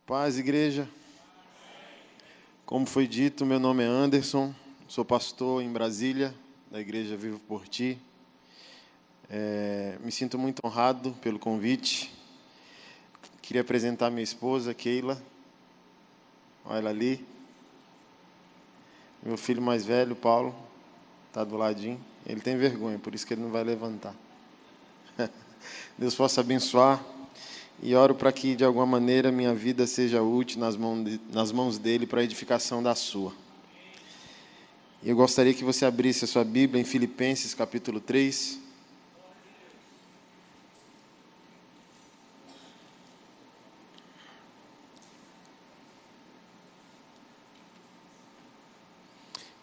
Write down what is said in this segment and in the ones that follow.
Paz, igreja. Como foi dito, meu nome é Anderson, sou pastor em Brasília, da Igreja Vivo por Ti. Me sinto muito honrado pelo convite. Queria apresentar minha esposa, Keila. Olha ela ali. Meu filho mais velho, Paulo, está do ladinho. Ele tem vergonha, por isso que ele não vai levantar. Deus possa abençoar. E oro para que, de alguma maneira, minha vida seja útil nas mãos dele para a edificação da sua. Eu gostaria que você abrisse a sua Bíblia em Filipenses, capítulo 3.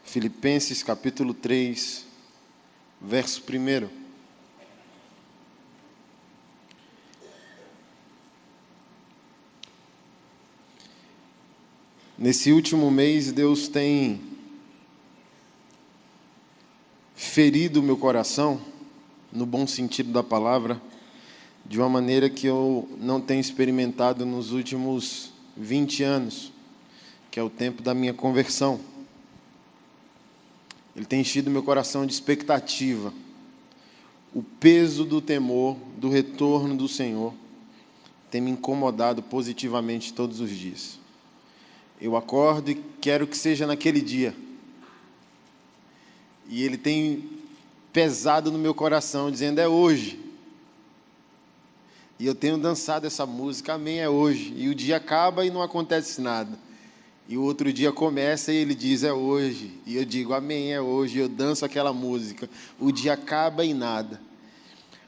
Filipenses, capítulo 3, verso 1. Nesse último mês, Deus tem ferido o meu coração, no bom sentido da palavra, de uma maneira que eu não tenho experimentado nos últimos 20 anos, que é o tempo da minha conversão. Ele tem enchido meu coração de expectativa. O peso do temor, do retorno do Senhor, tem me incomodado positivamente todos os dias. Eu acordo e quero que seja naquele dia. E ele tem pesado no meu coração, dizendo, é hoje. E eu tenho dançado essa música, amém, é hoje. E o dia acaba e não acontece nada. E o outro dia começa e ele diz, é hoje. E eu digo, amém, é hoje. E eu danço aquela música. O dia acaba e nada.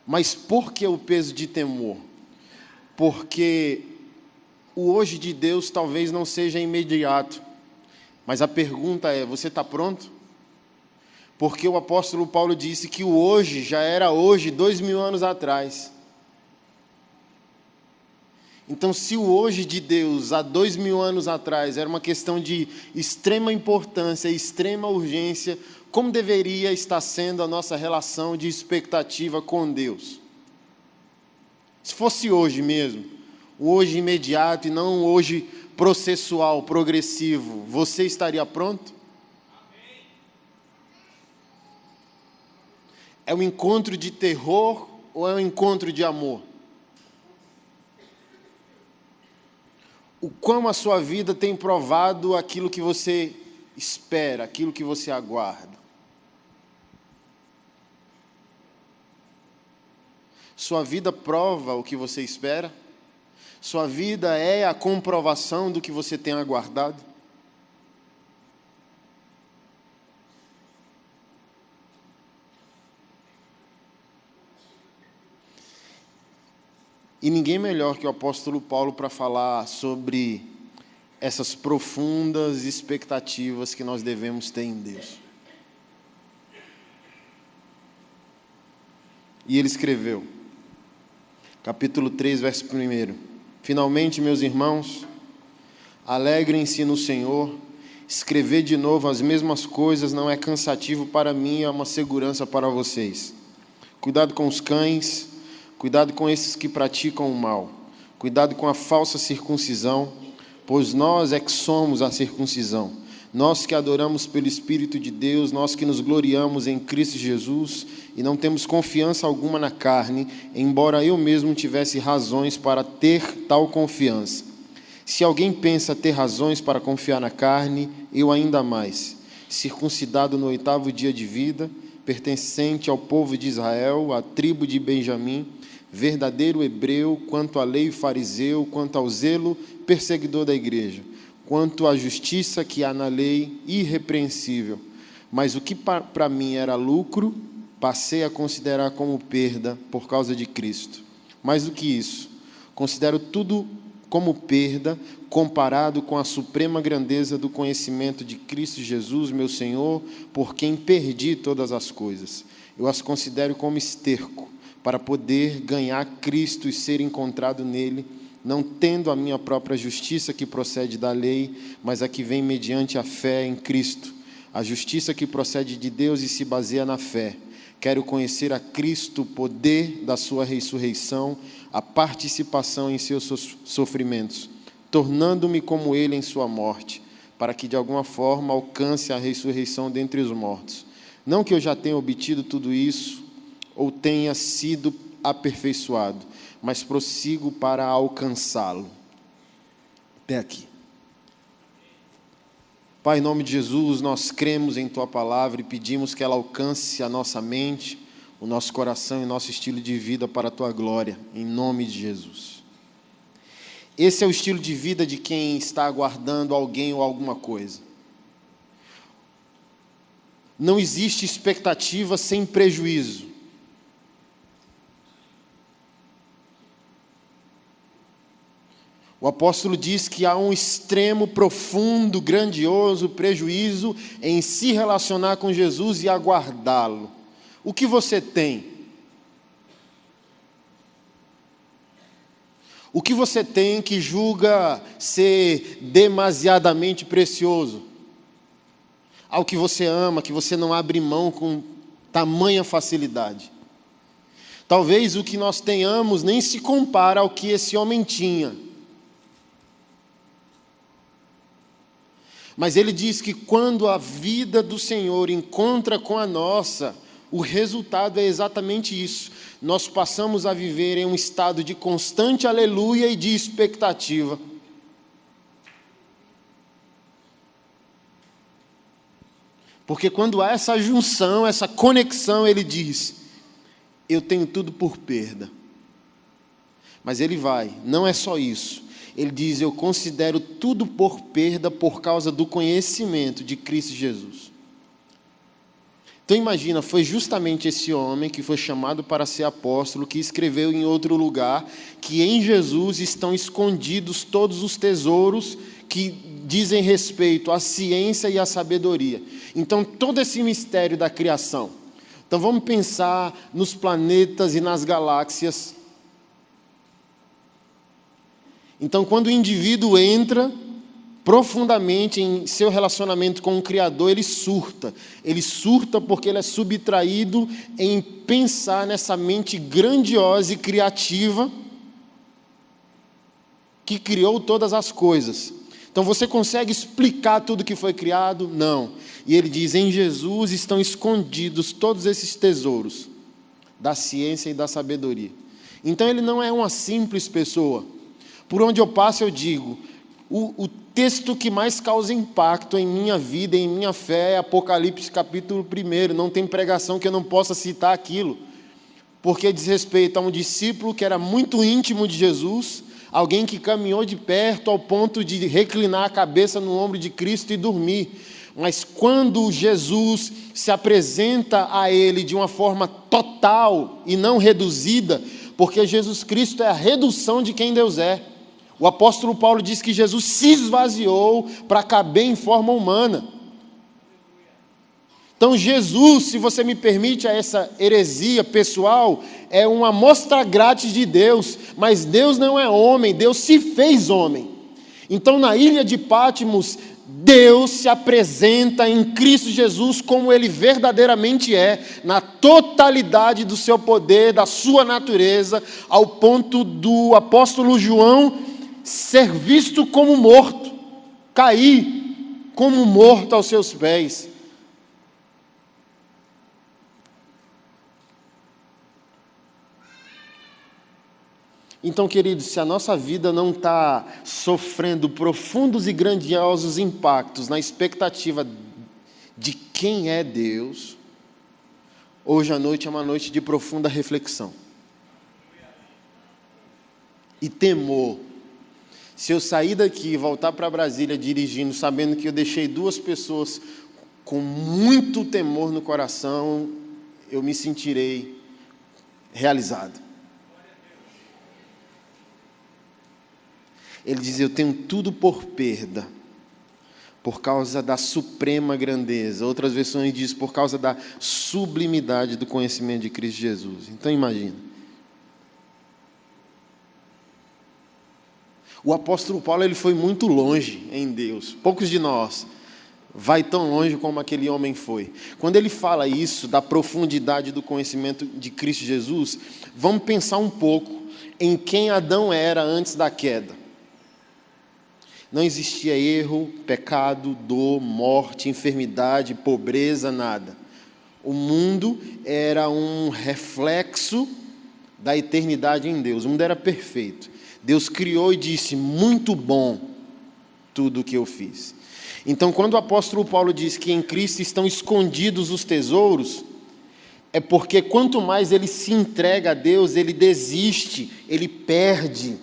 Mas por que o peso de temor? Porque o hoje de Deus talvez não seja imediato, mas a pergunta é, você está pronto? Porque o apóstolo Paulo disse que o hoje já era hoje 2000 anos atrás. Então, se o hoje de Deus, há 2000 anos atrás, era uma questão de extrema importância, extrema urgência, como deveria estar sendo a nossa relação de expectativa com Deus? Se fosse hoje mesmo, o hoje imediato e não o hoje processual, progressivo, você estaria pronto? Amém. É um encontro de terror ou é um encontro de amor? O quão a sua vida tem provado aquilo que você espera, aquilo que você aguarda? Sua vida prova o que você espera? Sua vida é a comprovação do que você tem aguardado? E ninguém melhor que o apóstolo Paulo para falar sobre essas profundas expectativas que nós devemos ter em Deus. E ele escreveu, capítulo 3, verso 1. Finalmente, meus irmãos, alegrem-se no Senhor. Escrever de novo as mesmas coisas não é cansativo para mim, é uma segurança para vocês. Cuidado com os cães, cuidado com esses que praticam o mal, cuidado com a falsa circuncisão, pois nós é que somos a circuncisão. Nós que adoramos pelo Espírito de Deus, nós que nos gloriamos em Cristo Jesus e não temos confiança alguma na carne, embora eu mesmo tivesse razões para ter tal confiança. Se alguém pensa ter razões para confiar na carne, eu ainda mais. Circuncidado no 8º dia de vida, pertencente ao povo de Israel, à tribo de Benjamim, verdadeiro hebreu, quanto à lei fariseu, quanto ao zelo perseguidor da igreja, quanto à justiça que há na lei, irrepreensível. Mas o que para mim era lucro, passei a considerar como perda por causa de Cristo. Mais do que isso, considero tudo como perda, comparado com a suprema grandeza do conhecimento de Cristo Jesus, meu Senhor, por quem perdi todas as coisas. Eu as considero como esterco, para poder ganhar Cristo e ser encontrado nele, não tendo a minha própria justiça que procede da lei, mas a que vem mediante a fé em Cristo, a justiça que procede de Deus e se baseia na fé. Quero conhecer a Cristo, o poder da sua ressurreição, a participação em seus sofrimentos, tornando-me como ele em sua morte, para que de alguma forma alcance a ressurreição dentre os mortos. Não que eu já tenha obtido tudo isso, ou tenha sido aperfeiçoado, mas prossigo para alcançá-lo. Até aqui. Pai, em nome de Jesus, nós cremos em Tua palavra e pedimos que ela alcance a nossa mente, o nosso coração e o nosso estilo de vida para a Tua glória, em nome de Jesus. Esse é o estilo de vida de quem está aguardando alguém ou alguma coisa. Não existe expectativa sem prejuízo. O apóstolo diz que há um extremo, profundo, grandioso prejuízo em se relacionar com Jesus e aguardá-lo. O que você tem? O que você tem que julga ser demasiadamente precioso? Ao que você ama, que você não abre mão com tamanha facilidade. Talvez o que nós tenhamos nem se compara ao que esse homem tinha. Mas ele diz que quando a vida do Senhor encontra com a nossa, o resultado é exatamente isso. Nós passamos a viver em um estado de constante aleluia e de expectativa. Porque quando há essa junção, essa conexão, ele diz: eu tenho tudo por perda. Mas ele vai, não é só isso. Ele diz: eu considero tudo por perda por causa do conhecimento de Cristo Jesus. Então imagina, foi justamente esse homem que foi chamado para ser apóstolo, que escreveu em outro lugar, que em Jesus estão escondidos todos os tesouros que dizem respeito à ciência e à sabedoria. Então todo esse mistério da criação. Então vamos pensar nos planetas e nas galáxias. Então quando o indivíduo entra profundamente em seu relacionamento com o Criador, ele surta. Ele surta porque ele é subtraído em pensar nessa mente grandiosa e criativa que criou todas as coisas. Então você consegue explicar tudo que foi criado? Não. E ele diz: em Jesus estão escondidos todos esses tesouros da ciência e da sabedoria. Então ele não é uma simples pessoa. Por onde eu passo eu digo, o texto que mais causa impacto em minha vida, em minha fé, é Apocalipse capítulo 1. Não tem pregação que eu não possa citar aquilo, porque diz respeito a um discípulo que era muito íntimo de Jesus, alguém que caminhou de perto ao ponto de reclinar a cabeça no ombro de Cristo e dormir. Mas quando Jesus se apresenta a ele de uma forma total e não reduzida, porque Jesus Cristo é a redução de quem Deus é. O apóstolo Paulo diz que Jesus se esvaziou para caber em forma humana. Então Jesus, se você me permite essa heresia pessoal, é uma amostra grátis de Deus, mas Deus não é homem, Deus se fez homem. Então na ilha de Patmos, Deus se apresenta em Cristo Jesus como Ele verdadeiramente é, na totalidade do seu poder, da sua natureza, ao ponto do apóstolo João ser visto como morto, cair como morto aos seus pés. Então, queridos, se a nossa vida não está sofrendo profundos e grandiosos impactos na expectativa de quem é Deus, hoje à noite é uma noite de profunda reflexão e temor. Se eu sair daqui e voltar para Brasília dirigindo, sabendo que eu deixei 2 pessoas com muito temor no coração, eu me sentirei realizado. Ele diz: eu tenho tudo por perda, por causa da suprema grandeza. Outras versões dizem por causa da sublimidade do conhecimento de Cristo Jesus. Então imagina. O apóstolo Paulo, ele foi muito longe em Deus. Poucos de nós vai tão longe como aquele homem foi. Quando ele fala isso, da profundidade do conhecimento de Cristo Jesus, vamos pensar um pouco em quem Adão era antes da queda. Não existia erro, pecado, dor, morte, enfermidade, pobreza, nada. O mundo era um reflexo da eternidade em Deus. O mundo era perfeito. Deus criou e disse: muito bom tudo o que eu fiz. Então, quando o apóstolo Paulo diz que em Cristo estão escondidos os tesouros, é porque quanto mais ele se entrega a Deus, ele desiste, ele perde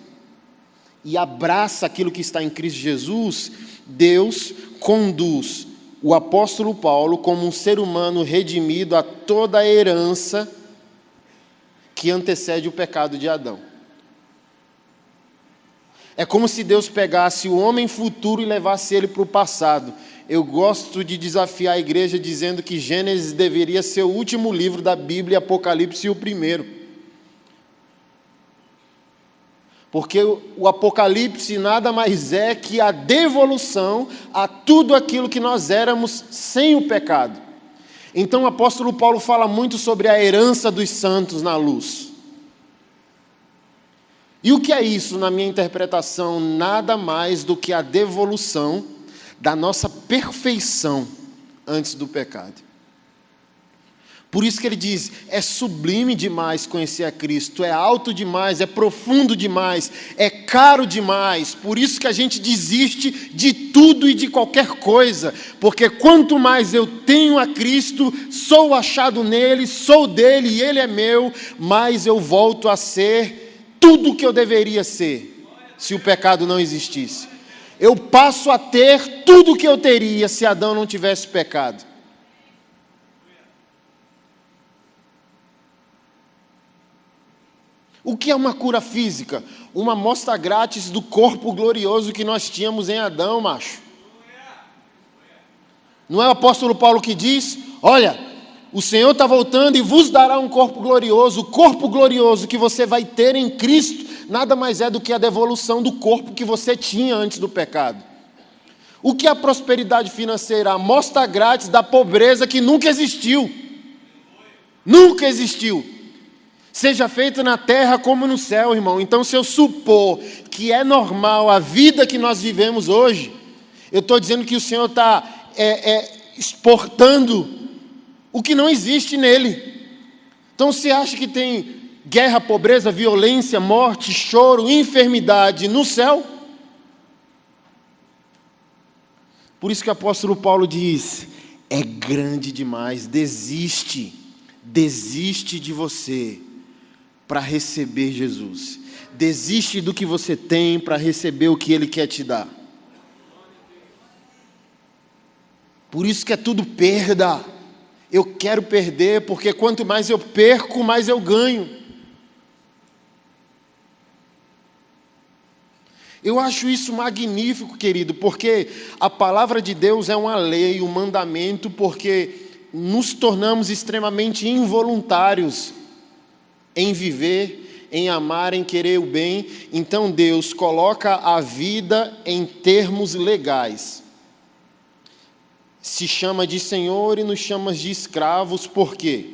e abraça aquilo que está em Cristo Jesus. Deus conduz o apóstolo Paulo como um ser humano redimido a toda a herança que antecede o pecado de Adão. É como se Deus pegasse o homem futuro e levasse ele para o passado. Eu gosto de desafiar a igreja dizendo que Gênesis deveria ser o último livro da Bíblia e Apocalipse o primeiro. Porque o Apocalipse nada mais é que a devolução a tudo aquilo que nós éramos sem o pecado. Então o apóstolo Paulo fala muito sobre a herança dos santos na luz. E o que é isso, na minha interpretação? Nada mais do que a devolução da nossa perfeição antes do pecado. Por isso que ele diz, é sublime demais conhecer a Cristo, é alto demais, é profundo demais, é caro demais. Por isso que a gente desiste de tudo e de qualquer coisa, porque quanto mais eu tenho a Cristo, sou achado nele, sou dele e ele é meu, mais eu volto a ser tudo o que eu deveria ser, se o pecado não existisse. Eu passo a ter tudo o que eu teria se Adão não tivesse pecado. O que é uma cura física? Uma amostra grátis do corpo glorioso que nós tínhamos em Adão, macho. Não é o apóstolo Paulo que diz, olha, o Senhor está voltando e vos dará um corpo glorioso. O corpo glorioso que você vai ter em Cristo, nada mais é do que a devolução do corpo que você tinha antes do pecado. O que é a prosperidade financeira? A amostra grátis da pobreza que nunca existiu. Nunca existiu. Seja feita na terra como no céu, irmão. Então, se eu supor que é normal a vida que nós vivemos hoje, eu estou dizendo que o Senhor está exportando o que não existe nele. Então, você acha que tem guerra, pobreza, violência, morte, choro, enfermidade no céu? Por isso que o apóstolo Paulo diz, é grande demais, desiste de você para receber Jesus. Desiste do que você tem para receber o que Ele quer te dar. Por isso que é tudo perda. Eu quero perder, porque quanto mais eu perco, mais eu ganho. Eu acho isso magnífico, querido, porque a palavra de Deus é uma lei, um mandamento, porque nos tornamos extremamente involuntários em viver, em amar, em querer o bem. Então Deus coloca a vida em termos legais. Se chama de Senhor e nos chama de escravos, por quê?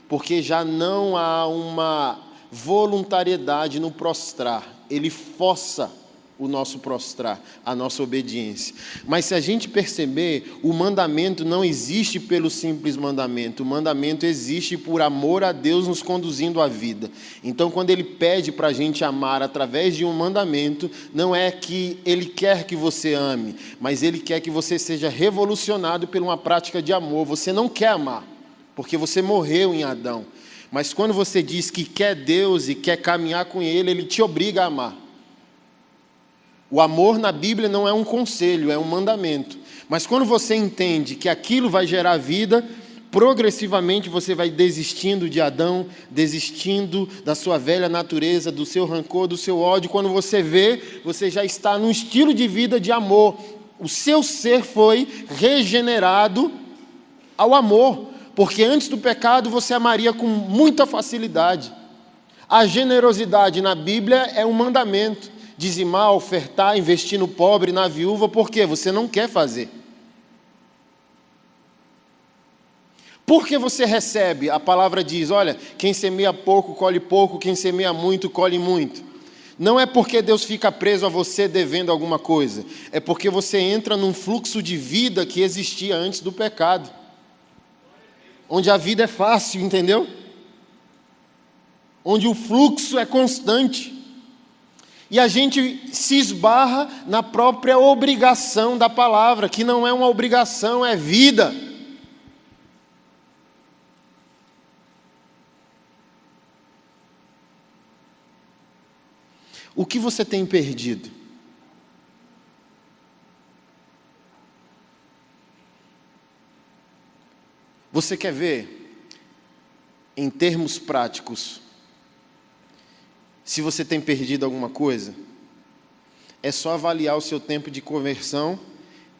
Porque já não há uma voluntariedade no prostrar. Ele força o nosso prostrar, a nossa obediência. Mas se a gente perceber, o mandamento não existe pelo simples mandamento. O mandamento existe por amor a Deus nos conduzindo à vida. Então, quando Ele pede para a gente amar através de um mandamento, não é que Ele quer que você ame, mas Ele quer que você seja revolucionado por uma prática de amor. Você não quer amar, porque você morreu em Adão. Mas quando você diz que quer Deus e quer caminhar com Ele, Ele te obriga a amar. O amor na Bíblia não é um conselho, é um mandamento. Mas quando você entende que aquilo vai gerar vida, progressivamente você vai desistindo de Adão, desistindo da sua velha natureza, do seu rancor, do seu ódio. Quando você vê, você já está num estilo de vida de amor. O seu ser foi regenerado ao amor, porque antes do pecado você amaria com muita facilidade. A generosidade na Bíblia é um mandamento. Dizimar, ofertar, investir no pobre, na viúva, por quê? Você não quer fazer. Porque você recebe, a palavra diz, olha, quem semeia pouco, colhe pouco, quem semeia muito, colhe muito. Não é porque Deus fica preso a você devendo alguma coisa. É porque você entra num fluxo de vida que existia antes do pecado. Onde a vida é fácil, entendeu? Onde o fluxo é constante. E a gente se esbarra na própria obrigação da palavra, que não é uma obrigação, é vida. O que você tem perdido? Você quer ver, em termos práticos, se você tem perdido alguma coisa? É só avaliar o seu tempo de conversão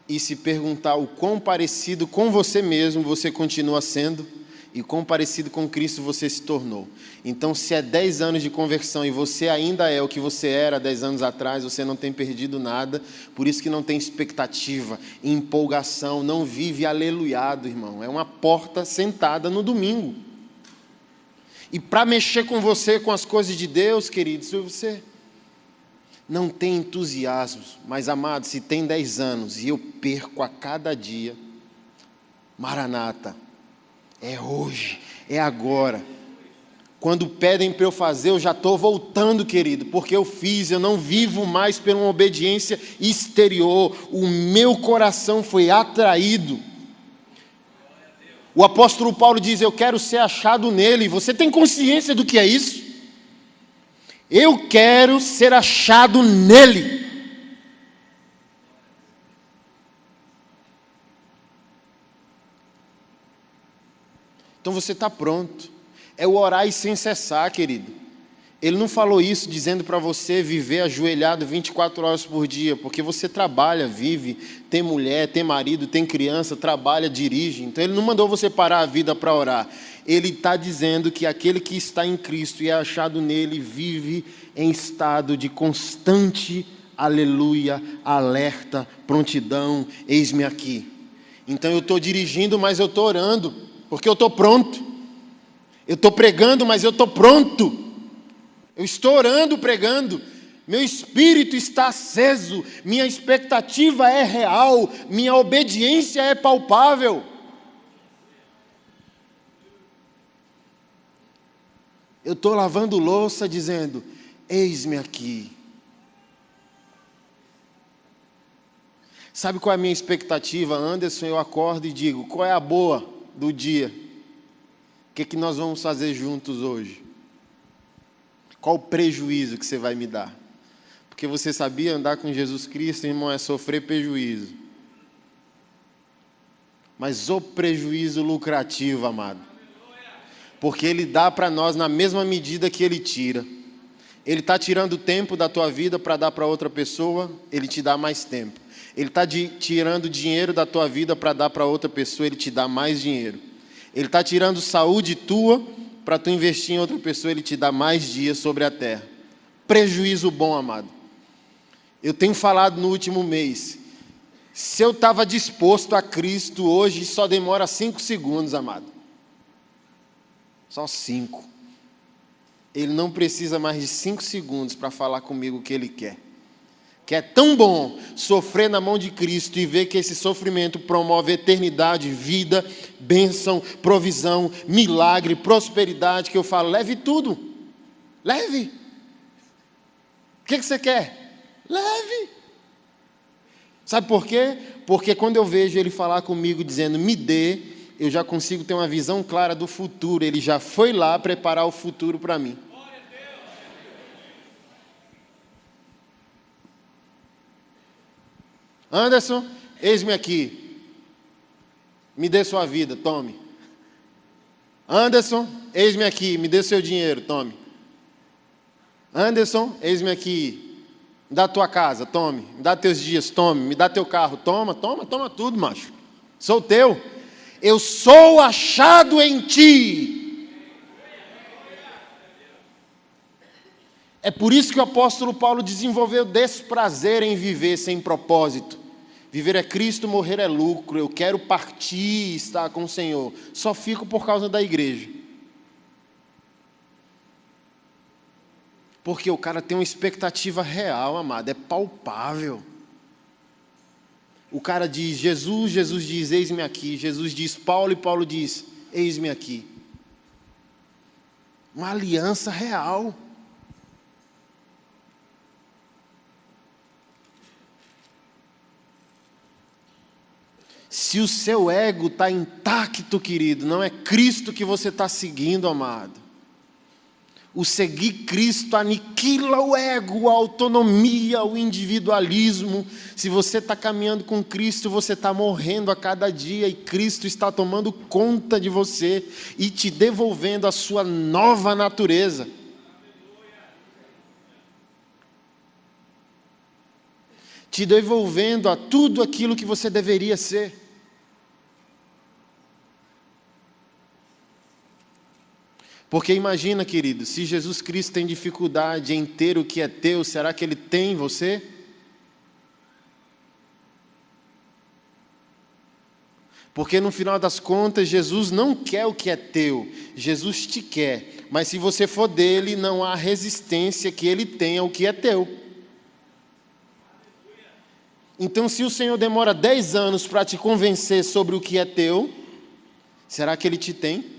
e se perguntar o quão parecido com você mesmo você continua sendo e quão parecido com Cristo você se tornou. Então, se é 10 anos de conversão e você ainda é o que você era 10 anos atrás, você não tem perdido nada, por isso que não tem expectativa, empolgação, não vive aleluiado, irmão. É uma porta sentada no domingo. E para mexer com você, com as coisas de Deus, querido, se você não tem entusiasmo, mas amado, se tem 10 anos e eu perco a cada dia, Maranata, é hoje, é agora. Quando pedem para eu fazer, eu já estou voltando, querido, porque eu fiz, eu não vivo mais por uma obediência exterior, o meu coração foi atraído. O apóstolo Paulo diz, eu quero ser achado nele. Você tem consciência do que é isso? Eu quero ser achado nele. Então você está pronto. É o orar e sem cessar, querido. Ele não falou isso dizendo para você viver ajoelhado 24 horas por dia, porque você trabalha, vive, tem mulher, tem marido, tem criança, trabalha, dirige. Então ele não mandou você parar a vida para orar. Ele está dizendo que aquele que está em Cristo e é achado nele vive em estado de constante aleluia, alerta, prontidão, eis-me aqui. Então eu estou dirigindo, mas eu estou orando, porque eu estou pronto. Eu estou pregando, mas eu estou pronto. Eu estou orando, pregando, meu espírito está aceso, minha expectativa é real, minha obediência é palpável. Eu estou lavando louça dizendo, eis-me aqui. Sabe qual é a minha expectativa, Anderson? Eu acordo e digo, qual é a boa do dia? O que nós vamos fazer juntos hoje? Qual o prejuízo que você vai me dar? Porque você sabia, andar com Jesus Cristo, irmão, é sofrer prejuízo. Mas o prejuízo lucrativo, amado. Porque Ele dá para nós na mesma medida que Ele tira. Ele está tirando tempo da tua vida para dar para outra pessoa, Ele te dá mais tempo. Ele está tirando dinheiro da tua vida para dar para outra pessoa, Ele te dá mais dinheiro. Ele está tirando saúde tua para tu investir em outra pessoa, Ele te dá mais dias sobre a terra. Prejuízo bom, amado. Eu tenho falado no último mês, se eu estava disposto a Cristo hoje, só demora 5 segundos, amado. Só 5. Ele não precisa mais de 5 segundos para falar comigo o que Ele quer. Que é tão bom sofrer na mão de Cristo e ver que esse sofrimento promove eternidade, vida, bênção, provisão, milagre, prosperidade, que eu falo, leve tudo, leve. O que você quer? Leve. Sabe por quê? Porque quando eu vejo Ele falar comigo dizendo, me dê, eu já consigo ter uma visão clara do futuro. Ele já foi lá preparar o futuro para mim. Anderson, eis-me aqui, me dê sua vida, tome. Anderson, eis-me aqui, me dê seu dinheiro, tome. Anderson, eis-me aqui, me dá tua casa, tome. Me dá teus dias, tome. Me dá teu carro, toma tudo, macho. Sou teu. Eu sou achado em ti. É por isso que o apóstolo Paulo desenvolveu desprazer em viver sem propósito. Viver é Cristo, morrer é lucro. Eu quero partir e estar com o Senhor. Só fico por causa da igreja. Porque o cara tem uma expectativa real, amado, é palpável. O cara diz Jesus, Jesus diz eis-me aqui. Jesus diz Paulo e Paulo diz eis-me aqui. Uma aliança real. Se o seu ego está intacto, querido, não é Cristo que você está seguindo, amado. O seguir Cristo aniquila o ego, a autonomia, o individualismo. Se você está caminhando com Cristo, você está morrendo a cada dia e Cristo está tomando conta de você e te devolvendo a sua nova natureza. Te devolvendo a tudo aquilo que você deveria ser. Porque imagina, querido, se Jesus Cristo tem dificuldade em ter o que é teu, será que Ele tem em você? Porque no final das contas, Jesus não quer o que é teu, Jesus te quer. Mas se você for dele, não há resistência que Ele tenha o que é teu. Então, se o Senhor demora 10 anos para te convencer sobre o que é teu, será que Ele te tem?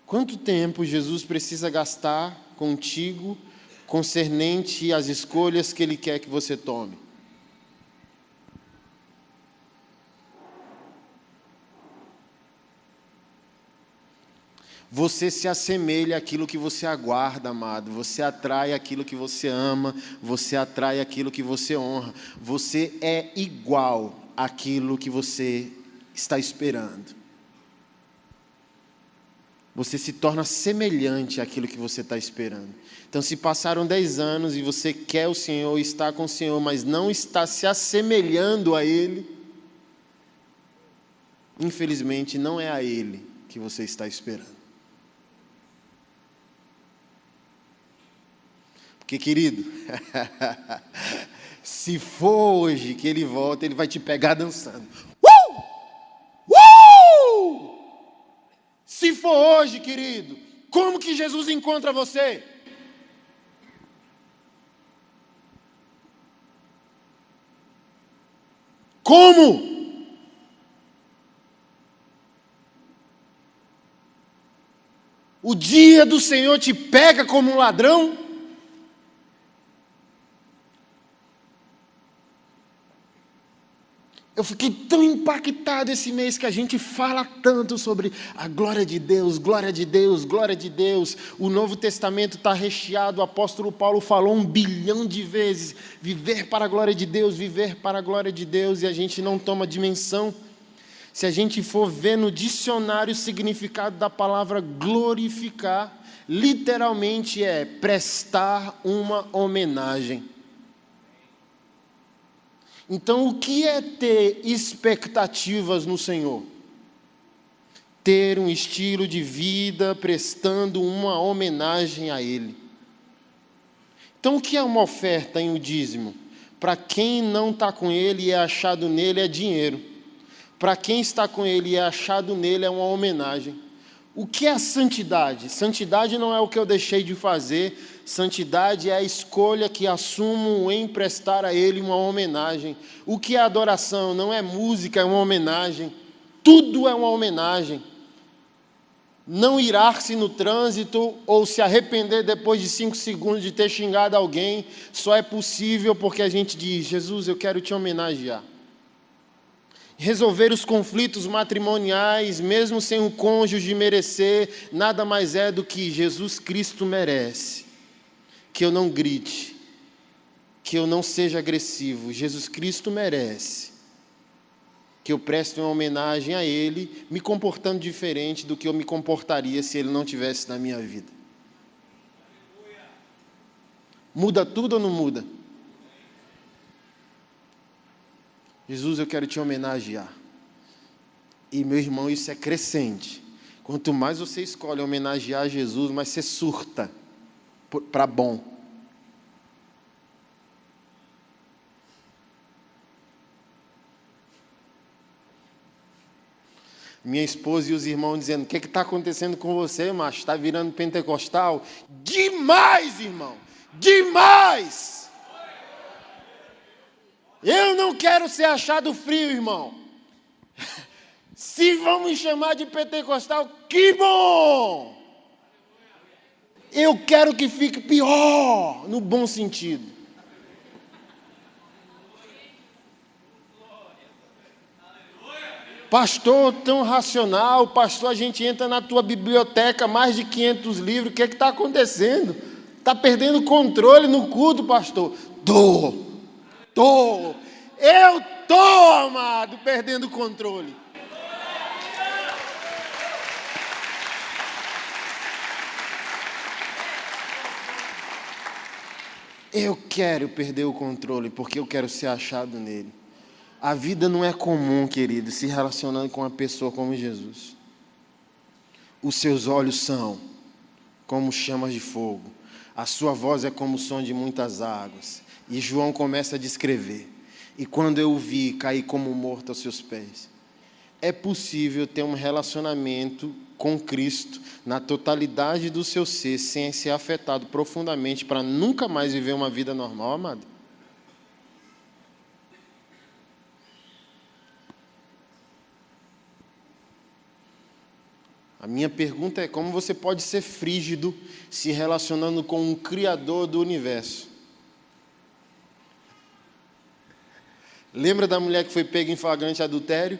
Quanto tempo Jesus precisa gastar contigo concernente às escolhas que Ele quer que você tome? Você se assemelha àquilo que você aguarda, amado. Você atrai aquilo que você ama. Você atrai aquilo que você honra. Você é igual àquilo que você está esperando. Você se torna semelhante àquilo que você está esperando. Então, se passaram 10 anos e você quer o Senhor, está com o Senhor, mas não está se assemelhando a Ele, infelizmente não é a Ele que você está esperando. Porque, querido, se for hoje que Ele volta, Ele vai te pegar dançando. Se for hoje, querido, como que Jesus encontra você? Como? O dia do Senhor te pega como um ladrão? Eu fiquei tão impactado esse mês que a gente fala tanto sobre a glória de Deus, glória de Deus, glória de Deus. O Novo Testamento está recheado, o apóstolo Paulo falou 1 bilhão de vezes, viver para a glória de Deus, viver para a glória de Deus, e a gente não toma dimensão. Se a gente for ver no dicionário o significado da palavra glorificar, literalmente é prestar uma homenagem. Então, o que é ter expectativas no Senhor? Ter um estilo de vida prestando uma homenagem a Ele. Então, o que é uma oferta em um dízimo? Para quem não está com Ele e é achado nele é dinheiro. Para quem está com Ele e é achado nele é uma homenagem. O que é a santidade? Santidade não é o que eu deixei de fazer. Santidade é a escolha que assumo em prestar a Ele uma homenagem. O que é adoração? Não é música, é uma homenagem. Tudo é uma homenagem. Não irar-se no trânsito ou se arrepender depois de 5 segundos de ter xingado alguém, só é possível porque a gente diz, Jesus, eu quero te homenagear. Resolver os conflitos matrimoniais, mesmo sem o cônjuge merecer, nada mais é do que Jesus Cristo merece. Que eu não grite, que eu não seja agressivo, Jesus Cristo merece. Que eu preste uma homenagem a Ele, me comportando diferente do que eu me comportaria se Ele não estivesse na minha vida. Muda tudo ou não muda? Jesus, eu quero te homenagear. E, meu irmão, isso é crescente. Quanto mais você escolhe homenagear Jesus, mais você surta para bom. Minha esposa e os irmãos dizendo: o que está acontecendo com você, macho? Está virando pentecostal? Demais, irmão! Demais! Eu não quero ser achado frio, irmão. Se vão me chamar de pentecostal, que bom! Eu quero que fique pior, no bom sentido. Pastor, tão racional, pastor, a gente entra na tua biblioteca, mais de 500 livros, o que está acontecendo? Está perdendo controle no culto, pastor. Eu estou, amado, perdendo controle. Eu quero perder o controle, porque eu quero ser achado nele. A vida não é comum, querido, se relacionando com uma pessoa como Jesus. Os seus olhos são como chamas de fogo. A sua voz é como o som de muitas águas. E João começa a descrever. E quando eu o vi, caí como morto aos seus pés. É possível ter um relacionamento com Cristo na totalidade do seu ser, sem ser afetado profundamente, para nunca mais viver uma vida normal, amado? A minha pergunta é: como você pode ser frígido se relacionando com um Criador do universo? Lembra da mulher que foi pega em flagrante adultério?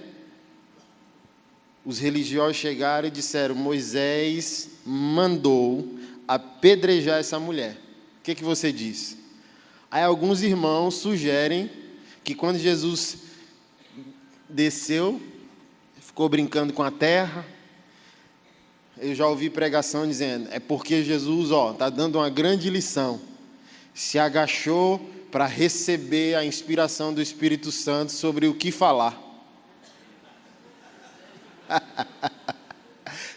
Os religiosos chegaram e disseram: Moisés mandou apedrejar essa mulher. O que você diz? Aí alguns irmãos sugerem que quando Jesus desceu, ficou brincando com a terra. Eu já ouvi pregação dizendo: é porque Jesus está dando uma grande lição. Se agachou para receber a inspiração do Espírito Santo sobre o que falar.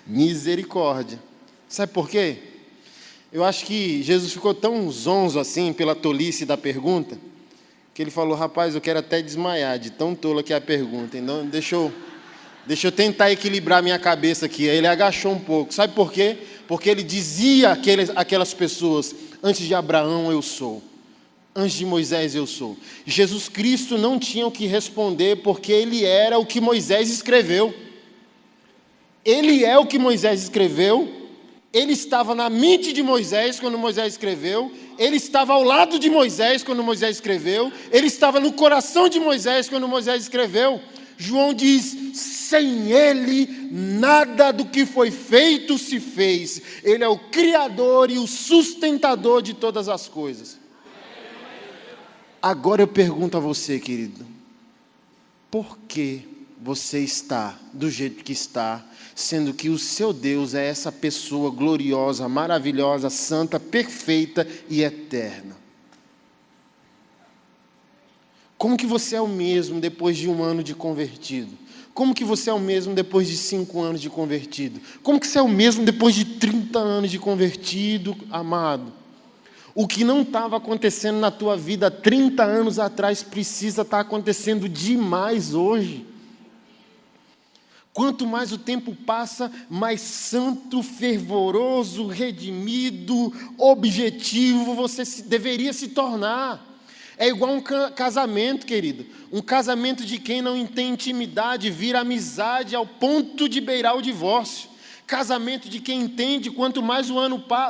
Misericórdia. Sabe por quê? Eu acho que Jesus ficou tão zonzo assim pela tolice da pergunta, que ele falou: rapaz, eu quero até desmaiar de tão tola que é a pergunta. Então deixa eu tentar equilibrar minha cabeça aqui. Aí ele agachou um pouco. Sabe por quê? Porque ele dizia aquelas pessoas: antes de Abraão eu sou, antes de Moisés eu sou. Jesus Cristo não tinha o que responder, porque ele era o que Moisés escreveu. Ele é o que Moisés escreveu. Ele estava na mente de Moisés quando Moisés escreveu. Ele estava ao lado de Moisés quando Moisés escreveu. Ele estava no coração de Moisés quando Moisés escreveu. João diz: sem ele, nada do que foi feito se fez. Ele é o Criador e o sustentador de todas as coisas. Agora eu pergunto a você, querido: por que você está do jeito que está, sendo que o seu Deus é essa pessoa gloriosa, maravilhosa, santa, perfeita e eterna? Como que você é o mesmo depois de 1 ano de convertido? Como que você é o mesmo depois de 5 anos de convertido? Como que você é o mesmo depois de 30 anos de convertido, amado? O que não estava acontecendo na tua vida há 30 anos atrás precisa estar acontecendo demais hoje. Quanto mais o tempo passa, mais santo, fervoroso, redimido, objetivo você deveria se tornar. É igual um casamento, querido. Um casamento de quem não tem intimidade vira amizade ao ponto de beirar o divórcio. Casamento de quem entende, quanto mais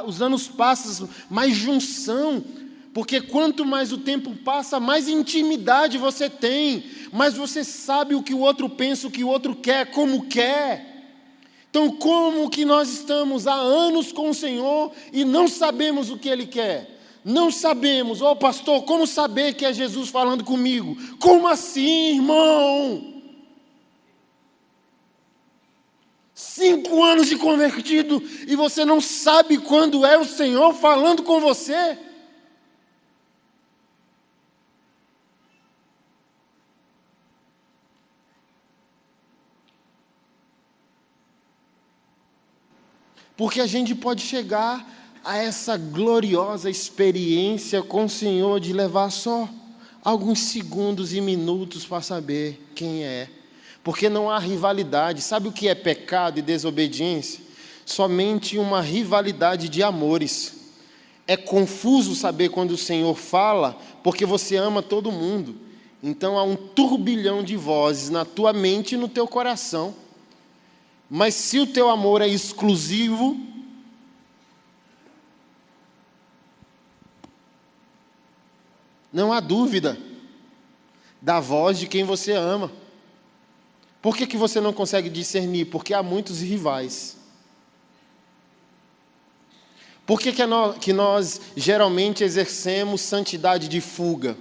os anos passam, mais junção. Porque quanto mais o tempo passa, mais intimidade você tem. Mais você sabe o que o outro pensa, o que o outro quer, como quer. Então, como que nós estamos há anos com o Senhor e não sabemos o que Ele quer? Não sabemos. Pastor, como saber que é Jesus falando comigo? Como assim, irmão? 5 anos de convertido e você não sabe quando é o Senhor falando com você? Porque a gente pode chegar a essa gloriosa experiência com o Senhor de levar só alguns segundos e minutos para saber quem é. Porque não há rivalidade. Sabe o que é pecado e desobediência? Somente uma rivalidade de amores. É confuso saber quando o Senhor fala, porque você ama todo mundo. Então há um turbilhão de vozes na tua mente e no teu coração. Mas se o teu amor é exclusivo, não há dúvida da voz de quem você ama. Por que você não consegue discernir? Porque há muitos rivais. Por que nós geralmente exercemos santidade de fuga?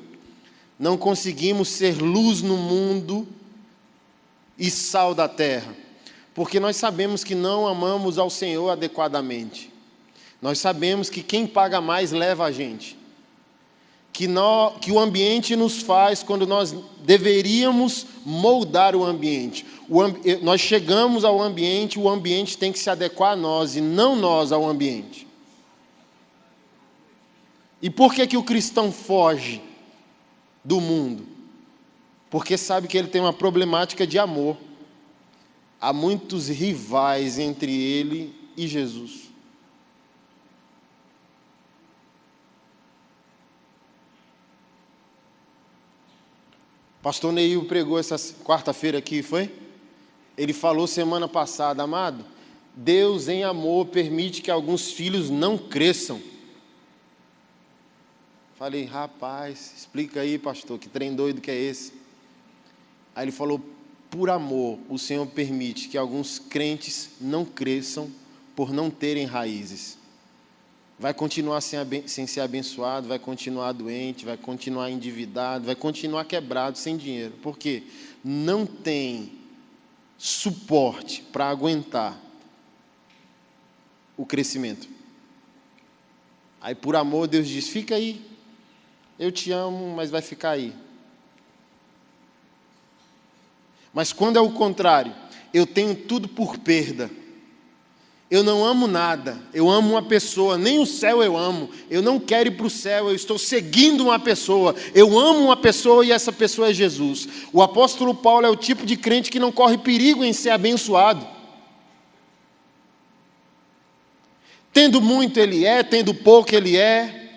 Não conseguimos ser luz no mundo e sal da terra. Porque nós sabemos que não amamos ao Senhor adequadamente. Nós sabemos que quem paga mais leva a gente. Que o ambiente nos faz quando nós deveríamos moldar o ambiente. Nós chegamos ao ambiente, o ambiente tem que se adequar a nós e não nós ao ambiente. E por que o cristão foge do mundo? Porque sabe que ele tem uma problemática de amor. Há muitos rivais entre ele e Jesus. Pastor Neil pregou essa quarta-feira aqui, foi? Ele falou semana passada, amado, Deus em amor permite que alguns filhos não cresçam. Falei, rapaz, explica aí, pastor, que trem doido que é esse? Aí ele falou, por amor, o Senhor permite que alguns crentes não cresçam por não terem raízes. Vai continuar sem ser abençoado, vai continuar doente, vai continuar endividado, vai continuar quebrado, sem dinheiro. Por quê? Não tem suporte para aguentar o crescimento. Aí, por amor, Deus diz, fica aí. Eu te amo, mas vai ficar aí. Mas quando é o contrário, eu tenho tudo por perda. Eu não amo nada, eu amo uma pessoa, nem o céu eu amo. Eu não quero ir para o céu, eu estou seguindo uma pessoa. Eu amo uma pessoa e essa pessoa é Jesus. O apóstolo Paulo é o tipo de crente que não corre perigo em ser abençoado. Tendo muito ele é, tendo pouco ele é.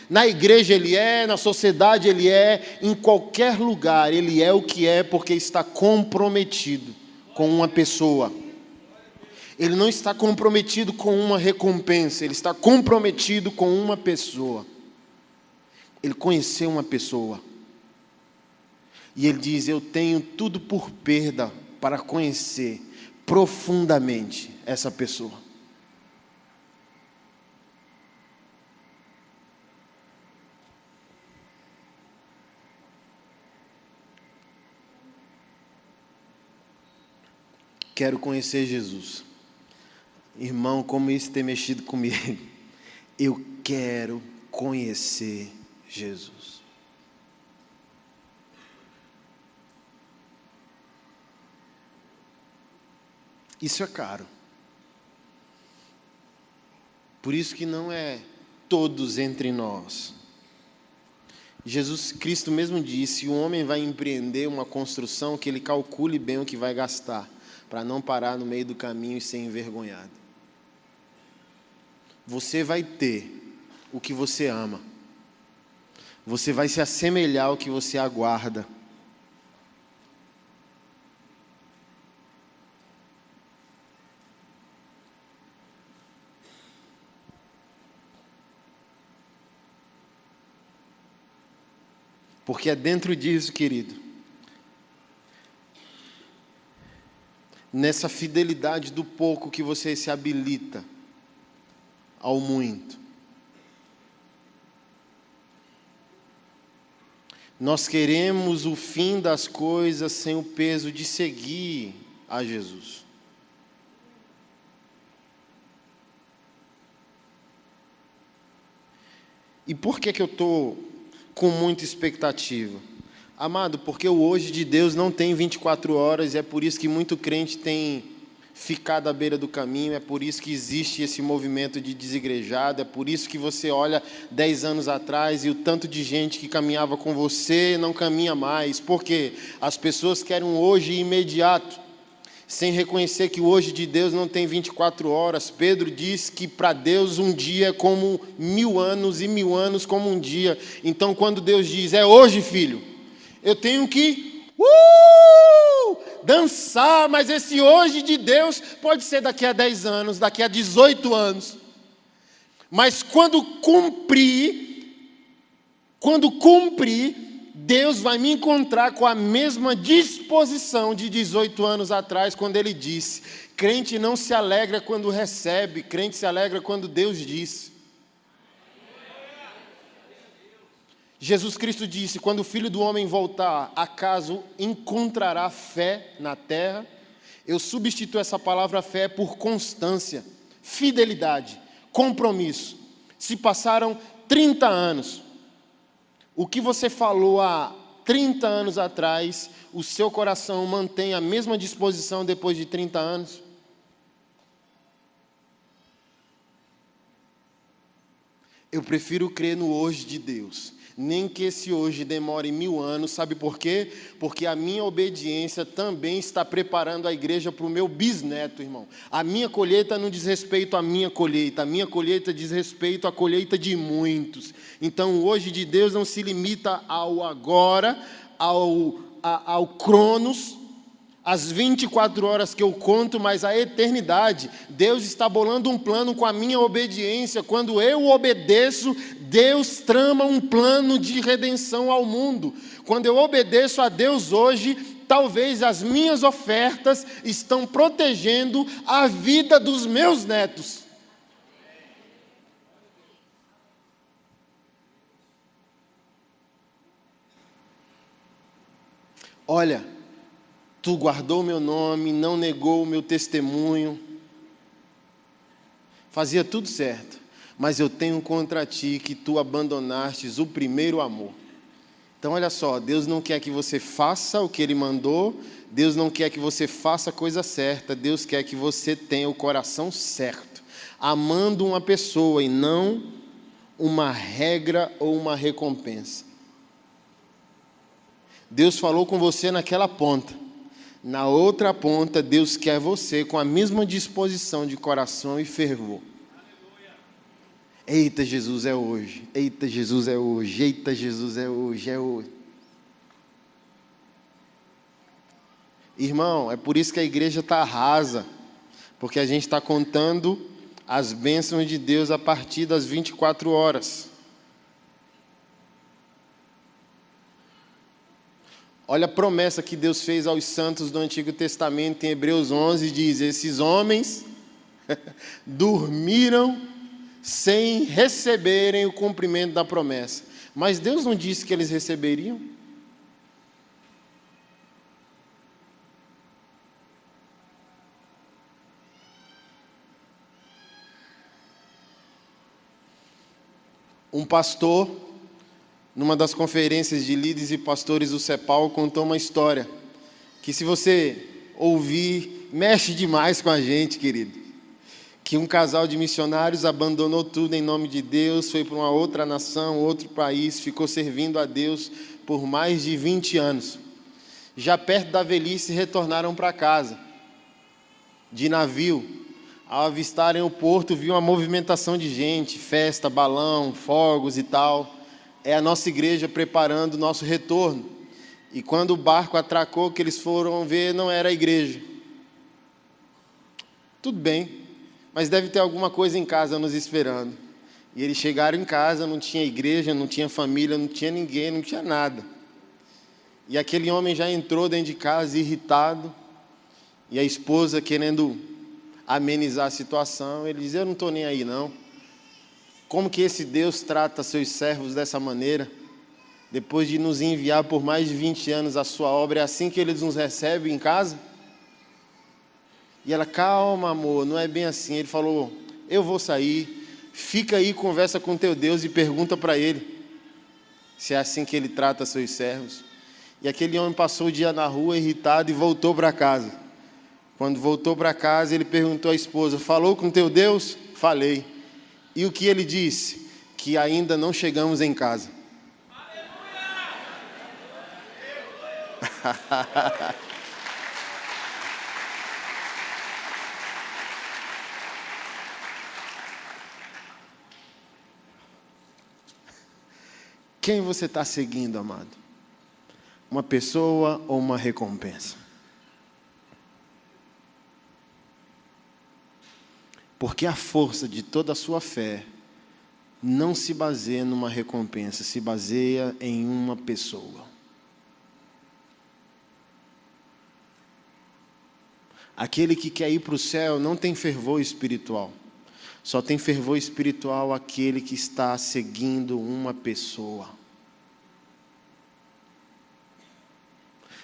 Na igreja ele é, na sociedade ele é, em qualquer lugar ele é o que é porque está comprometido com uma pessoa. Ele não está comprometido com uma recompensa, ele está comprometido com uma pessoa. Ele conheceu uma pessoa. E ele diz, eu tenho tudo por perda para conhecer profundamente essa pessoa. Quero conhecer Jesus. Irmão, como isso tem mexido comigo. Eu quero conhecer Jesus. Isso é caro. Por isso que não é todos entre nós. Jesus Cristo mesmo disse, o homem vai empreender uma construção que ele calcule bem o que vai gastar, para não parar no meio do caminho e ser envergonhado. Você vai ter o que você ama. Você vai se assemelhar ao que você aguarda. Porque é dentro disso, querido, nessa fidelidade do pouco que você se habilita ao muito. Nós queremos o fim das coisas sem o peso de seguir a Jesus. E por que eu estou com muita expectativa? Amado, porque o hoje de Deus não tem 24 horas e é por isso que muito crente tem ficar da beira do caminho, é por isso que existe esse movimento de desigrejado, é por isso que você olha 10 anos atrás e o tanto de gente que caminhava com você não caminha mais, porque as pessoas querem um hoje imediato, sem reconhecer que o hoje de Deus não tem 24 horas. Pedro diz que para Deus um dia é como 1000 anos e 1000 anos como um dia. Então quando Deus diz, é hoje, filho, eu tenho que dançar, mas esse hoje de Deus pode ser daqui a 10 anos, daqui a 18 anos. Mas quando cumprir, Deus vai me encontrar com a mesma disposição de 18 anos atrás, quando Ele disse: crente não se alegra quando recebe, crente se alegra quando Deus diz. Jesus Cristo disse: quando o Filho do Homem voltar, acaso encontrará fé na terra? Eu substituo essa palavra fé por constância, fidelidade, compromisso. Se passaram 30 anos, o que você falou há 30 anos atrás, o seu coração mantém a mesma disposição depois de 30 anos? Eu prefiro crer no hoje de Deus, nem que esse hoje demore 1000 anos. Sabe por quê? Porque a minha obediência também está preparando a igreja para o meu bisneto, irmão. A minha colheita não diz respeito à minha colheita, a minha colheita diz respeito à colheita de muitos. Então o hoje de Deus não se limita ao agora, ao cronos, as 24 horas que eu conto, mas a eternidade. Deus está bolando um plano com a minha obediência. Quando eu obedeço, Deus trama um plano de redenção ao mundo. Quando eu obedeço a Deus hoje, talvez as minhas ofertas estão protegendo a vida dos meus netos. Olha, tu guardou meu nome, não negou o meu testemunho, fazia tudo certo, mas eu tenho contra ti que tu abandonastes o primeiro amor. Então olha só, Deus não quer que você faça o que Ele mandou, Deus não quer que você faça a coisa certa, Deus quer que você tenha o coração certo, amando uma pessoa e não uma regra ou uma recompensa. Deus falou com você naquela ponta. Na outra ponta, Deus quer você com a mesma disposição de coração e fervor. Eita, Jesus é hoje. Eita, Jesus é hoje. Eita, Jesus é hoje. É hoje. Irmão, é por isso que a igreja está rasa. Porque a gente está contando as bênçãos de Deus a partir das 24 horas. Olha a promessa que Deus fez aos santos do Antigo Testamento, em Hebreus 11, diz: esses homens dormiram sem receberem o cumprimento da promessa. Mas Deus não disse que eles receberiam? Um pastor, numa das conferências de líderes e pastores do CEPAL, contou uma história que, se você ouvir, mexe demais com a gente, querido. Que um casal de missionários abandonou tudo em nome de Deus, foi para uma outra nação, outro país, ficou servindo a Deus por mais de 20 anos. Já perto da velhice, retornaram para casa, de navio. Ao avistarem o porto, viu uma movimentação de gente, festa, balão, fogos e tal. É a nossa igreja preparando o nosso retorno. E quando o barco atracou, que eles foram ver, não era a igreja. Tudo bem, mas deve ter alguma coisa em casa nos esperando. E eles chegaram em casa, não tinha igreja, não tinha família, não tinha ninguém, não tinha nada. E aquele homem já entrou dentro de casa irritado, e a esposa querendo amenizar a situação. Ele diz: eu não estou nem aí não. Como que esse Deus trata seus servos dessa maneira? Depois de nos enviar por mais de 20 anos a sua obra, é assim que Ele nos recebe em casa? E ela: calma, amor, não é bem assim. Ele falou: eu vou sair, fica aí, conversa com teu Deus e pergunta para Ele se é assim que Ele trata seus servos. E aquele homem passou o dia na rua irritado e voltou para casa, Quando voltou para casa, ele perguntou à esposa: falou com teu Deus? Falei. E o que ele disse? Que ainda não chegamos em casa. Quem você está seguindo, amado? Uma pessoa ou uma recompensa? Porque a força de toda a sua fé não se baseia numa recompensa, se baseia em uma pessoa. Aquele que quer ir para o céu não tem fervor espiritual. Só tem fervor espiritual aquele que está seguindo uma pessoa.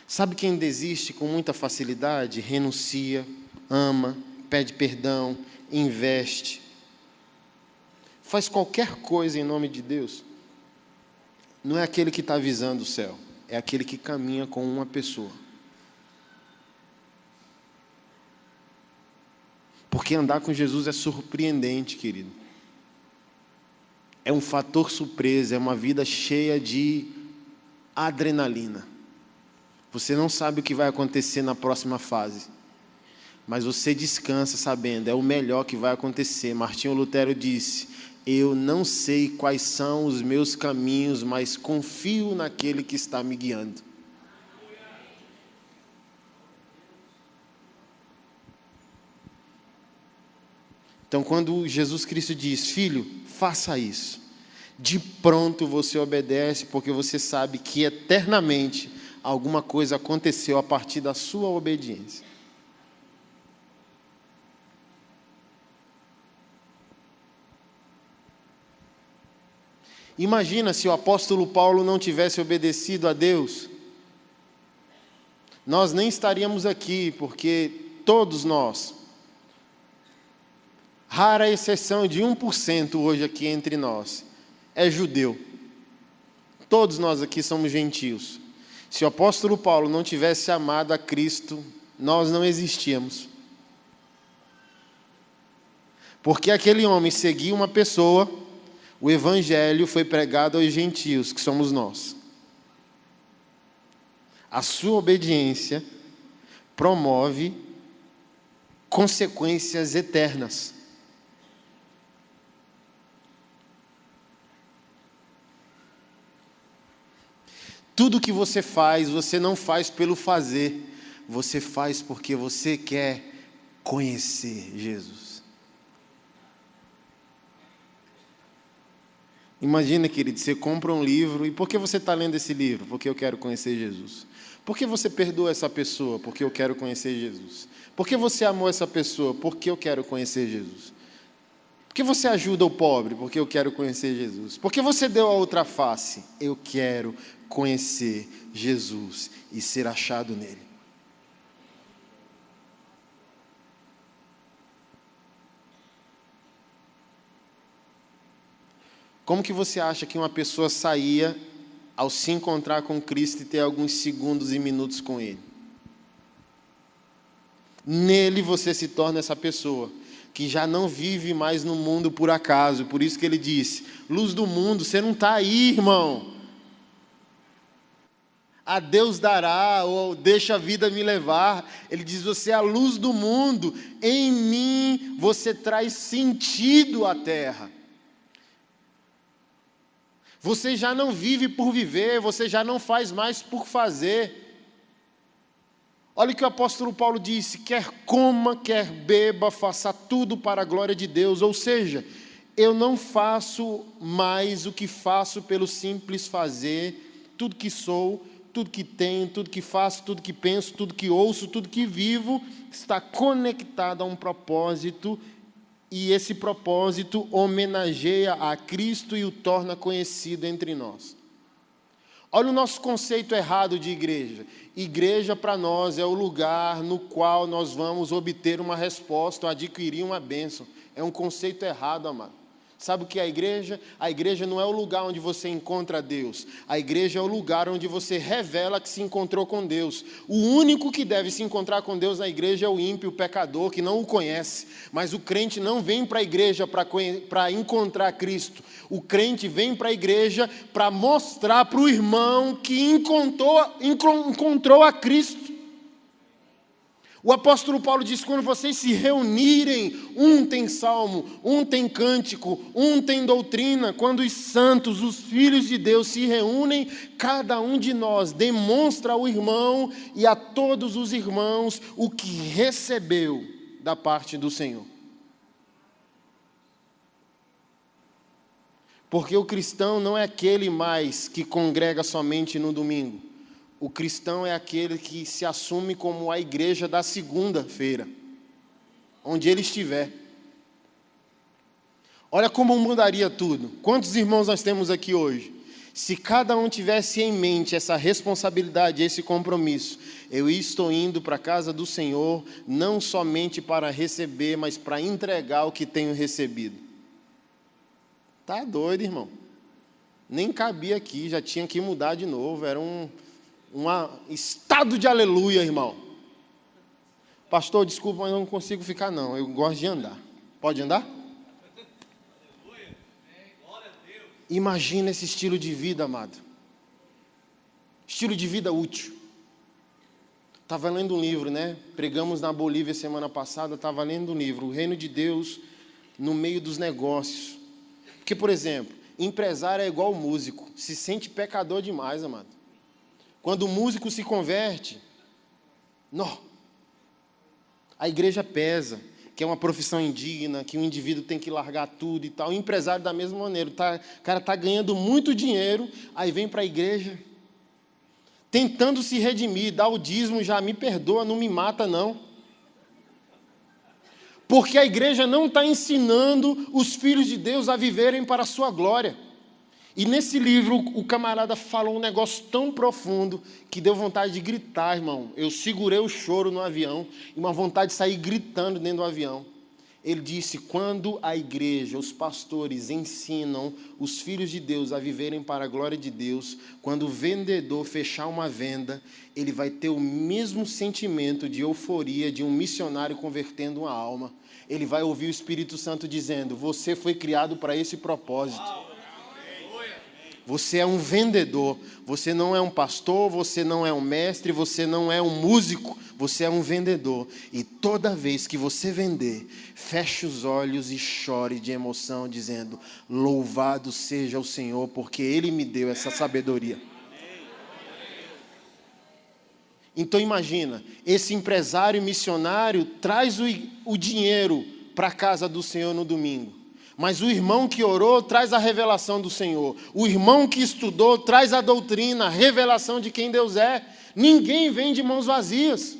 Sabe quem desiste com muita facilidade? Renuncia, ama, pede perdão, investe. Faz qualquer coisa em nome de Deus. Não é aquele que está visando o céu, é aquele que caminha com uma pessoa. Porque andar com Jesus é surpreendente, querido. É um fator surpresa, é uma vida cheia de adrenalina. Você não sabe o que vai acontecer na próxima fase, mas você descansa sabendo, é o melhor que vai acontecer. Martinho Lutero disse: eu não sei quais são os meus caminhos, mas confio naquele que está me guiando. Então, quando Jesus Cristo diz: filho, faça isso, de pronto você obedece, porque você sabe que eternamente alguma coisa aconteceu a partir da sua obediência. Imagina se o apóstolo Paulo não tivesse obedecido a Deus. Nós nem estaríamos aqui, porque todos nós, rara exceção de 1% hoje aqui entre nós, é judeu. Todos nós aqui somos gentios. Se o apóstolo Paulo não tivesse amado a Cristo, nós não existíamos. Porque aquele homem seguia uma pessoa, o evangelho foi pregado aos gentios, que somos nós. A sua obediência promove consequências eternas. Tudo que você faz, você não faz pelo fazer, você faz porque você quer conhecer Jesus. Imagina, querido, você compra um livro, e por que você está lendo esse livro? Porque eu quero conhecer Jesus. Por que você perdoa essa pessoa? Porque eu quero conhecer Jesus. Por que você amou essa pessoa? Porque eu quero conhecer Jesus. Por que você ajuda o pobre? Porque eu quero conhecer Jesus. Por que você deu a outra face? Eu quero conhecer Jesus e ser achado nele. Como que você acha que uma pessoa saía ao se encontrar com Cristo e ter alguns segundos e minutos com Ele? Nele você se torna essa pessoa que já não vive mais no mundo por acaso. Por isso que ele disse: luz do mundo, você não está aí, irmão. A Deus dará, ou deixa a vida me levar. Ele diz: você é a luz do mundo, em mim você traz sentido à terra. Você já não vive por viver, você já não faz mais por fazer. Olha o que o apóstolo Paulo disse: quer coma, quer beba, faça tudo para a glória de Deus. Ou seja, eu não faço mais o que faço pelo simples fazer. Tudo que sou, tudo que tenho, tudo que faço, tudo que penso, tudo que ouço, tudo que vivo, está conectado a um propósito, e esse propósito homenageia a Cristo e o torna conhecido entre nós. Olha o nosso conceito errado de igreja. Igreja para nós é o lugar no qual nós vamos obter uma resposta ou adquirir uma bênção. É um conceito errado, amado. Sabe o que é a igreja? A igreja não é o lugar onde você encontra Deus. A igreja é o lugar onde você revela que se encontrou com Deus. O único que deve se encontrar com Deus na igreja é o ímpio, o pecador, que não o conhece. Mas o crente não vem para a igreja para encontrar Cristo. O crente vem para a igreja para mostrar para o irmão que encontrou a Cristo. O apóstolo Paulo diz, quando vocês se reunirem, um tem salmo, um tem cântico, um tem doutrina. Quando os santos, os filhos de Deus se reúnem, cada um de nós demonstra ao irmão e a todos os irmãos o que recebeu da parte do Senhor. Porque o cristão não é aquele mais que congrega somente no domingo. O cristão é aquele que se assume como a igreja da segunda-feira, onde ele estiver. Olha como mudaria tudo. Quantos irmãos nós temos aqui hoje? Se cada um tivesse em mente essa responsabilidade, esse compromisso, eu estou indo para a casa do Senhor, não somente para receber, mas para entregar o que tenho recebido. Tá doido, irmão? Nem cabia aqui, já tinha que mudar de novo, era um estado de aleluia, irmão. Pastor, desculpa, mas eu não consigo ficar não, eu gosto de andar. Pode andar? Imagina esse estilo de vida, amado. Estilo de vida útil. Estava lendo um livro, né? Pregamos na Bolívia semana passada, estava lendo um livro, O Reino de Deus no meio dos negócios. Porque, por exemplo, empresário é igual músico, se sente pecador demais, amado. Quando o músico se converte, a igreja pesa, que é uma profissão indigna, que o indivíduo tem que largar tudo e tal. O empresário da mesma maneira, o cara está ganhando muito dinheiro, aí vem para a igreja, tentando se redimir, dá o dízimo, já me perdoa, não me mata não. Porque a igreja não está ensinando os filhos de Deus a viverem para a sua glória. E nesse livro, o camarada falou um negócio tão profundo que deu vontade de gritar, irmão. Eu segurei o choro no avião e uma vontade de sair gritando dentro do avião. Ele disse, quando a igreja, os pastores ensinam os filhos de Deus a viverem para a glória de Deus, quando o vendedor fechar uma venda, ele vai ter o mesmo sentimento de euforia de um missionário convertendo uma alma. Ele vai ouvir o Espírito Santo dizendo, você foi criado para esse propósito. Você é um vendedor, você não é um pastor, você não é um mestre, você não é um músico, você é um vendedor. E toda vez que você vender, feche os olhos e chore de emoção, dizendo, louvado seja o Senhor, porque Ele me deu essa sabedoria. Então imagina, esse empresário missionário traz o dinheiro para a casa do Senhor no domingo. Mas o irmão que orou traz a revelação do Senhor. O irmão que estudou traz a doutrina, a revelação de quem Deus é. Ninguém vem de mãos vazias.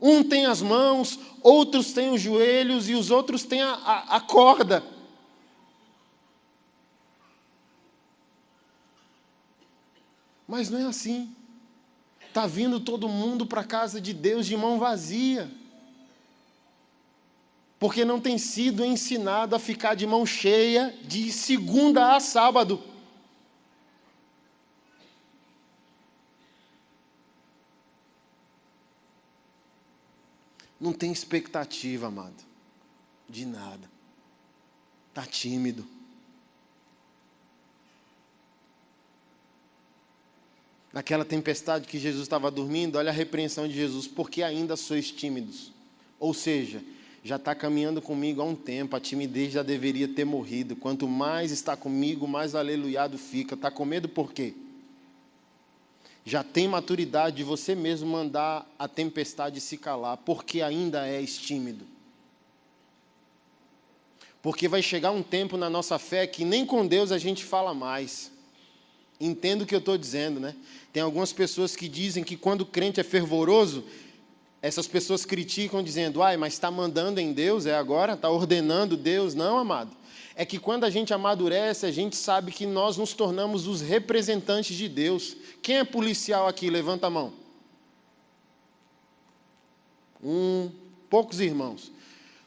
Um tem as mãos, outros têm os joelhos e os outros têm a corda. Mas não é assim. Está vindo todo mundo para a casa de Deus de mão vazia. Porque não tem sido ensinado a ficar de mão cheia de segunda a sábado. Não tem expectativa, amado, de nada. Está tímido. Naquela tempestade que Jesus estava dormindo, olha a repreensão de Jesus, porque ainda sois tímidos. Ou seja, já está caminhando comigo há um tempo, a timidez já deveria ter morrido. Quanto mais está comigo, mais aleluiado fica. Está com medo por quê? Já tem maturidade de você mesmo mandar a tempestade se calar, porque ainda és tímido. Porque vai chegar um tempo na nossa fé que nem com Deus a gente fala mais. Entendo o que eu estou dizendo, né? Tem algumas pessoas que dizem que quando o crente é fervoroso, essas pessoas criticam dizendo, mas está mandando em Deus, agora? Está ordenando Deus? Não, amado. É que quando a gente amadurece, a gente sabe que nós nos tornamos os representantes de Deus. Quem é policial aqui? Levanta a mão. Poucos irmãos.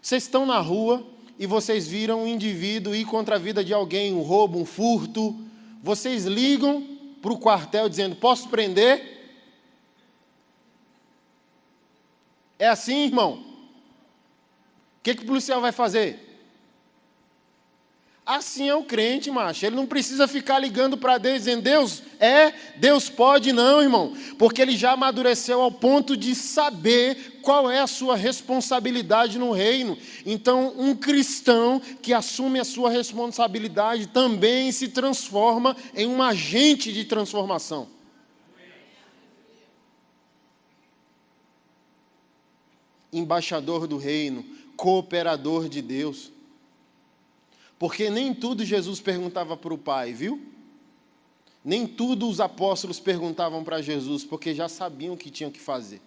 Vocês estão na rua e vocês viram um indivíduo ir contra a vida de alguém, um roubo, um furto, vocês ligam para o quartel dizendo, posso prender? É assim, irmão? O que o policial vai fazer? Assim é o crente, macho. Ele não precisa ficar ligando para Deus, dizendo, Deus pode, não, irmão. Porque ele já amadureceu ao ponto de saber qual é a sua responsabilidade no reino. Então, um cristão que assume a sua responsabilidade também se transforma em um agente de transformação. Embaixador do reino, cooperador de Deus. Porque nem tudo Jesus perguntava para o Pai, viu? Nem tudo os apóstolos perguntavam para Jesus, porque já sabiam o que tinham que fazer.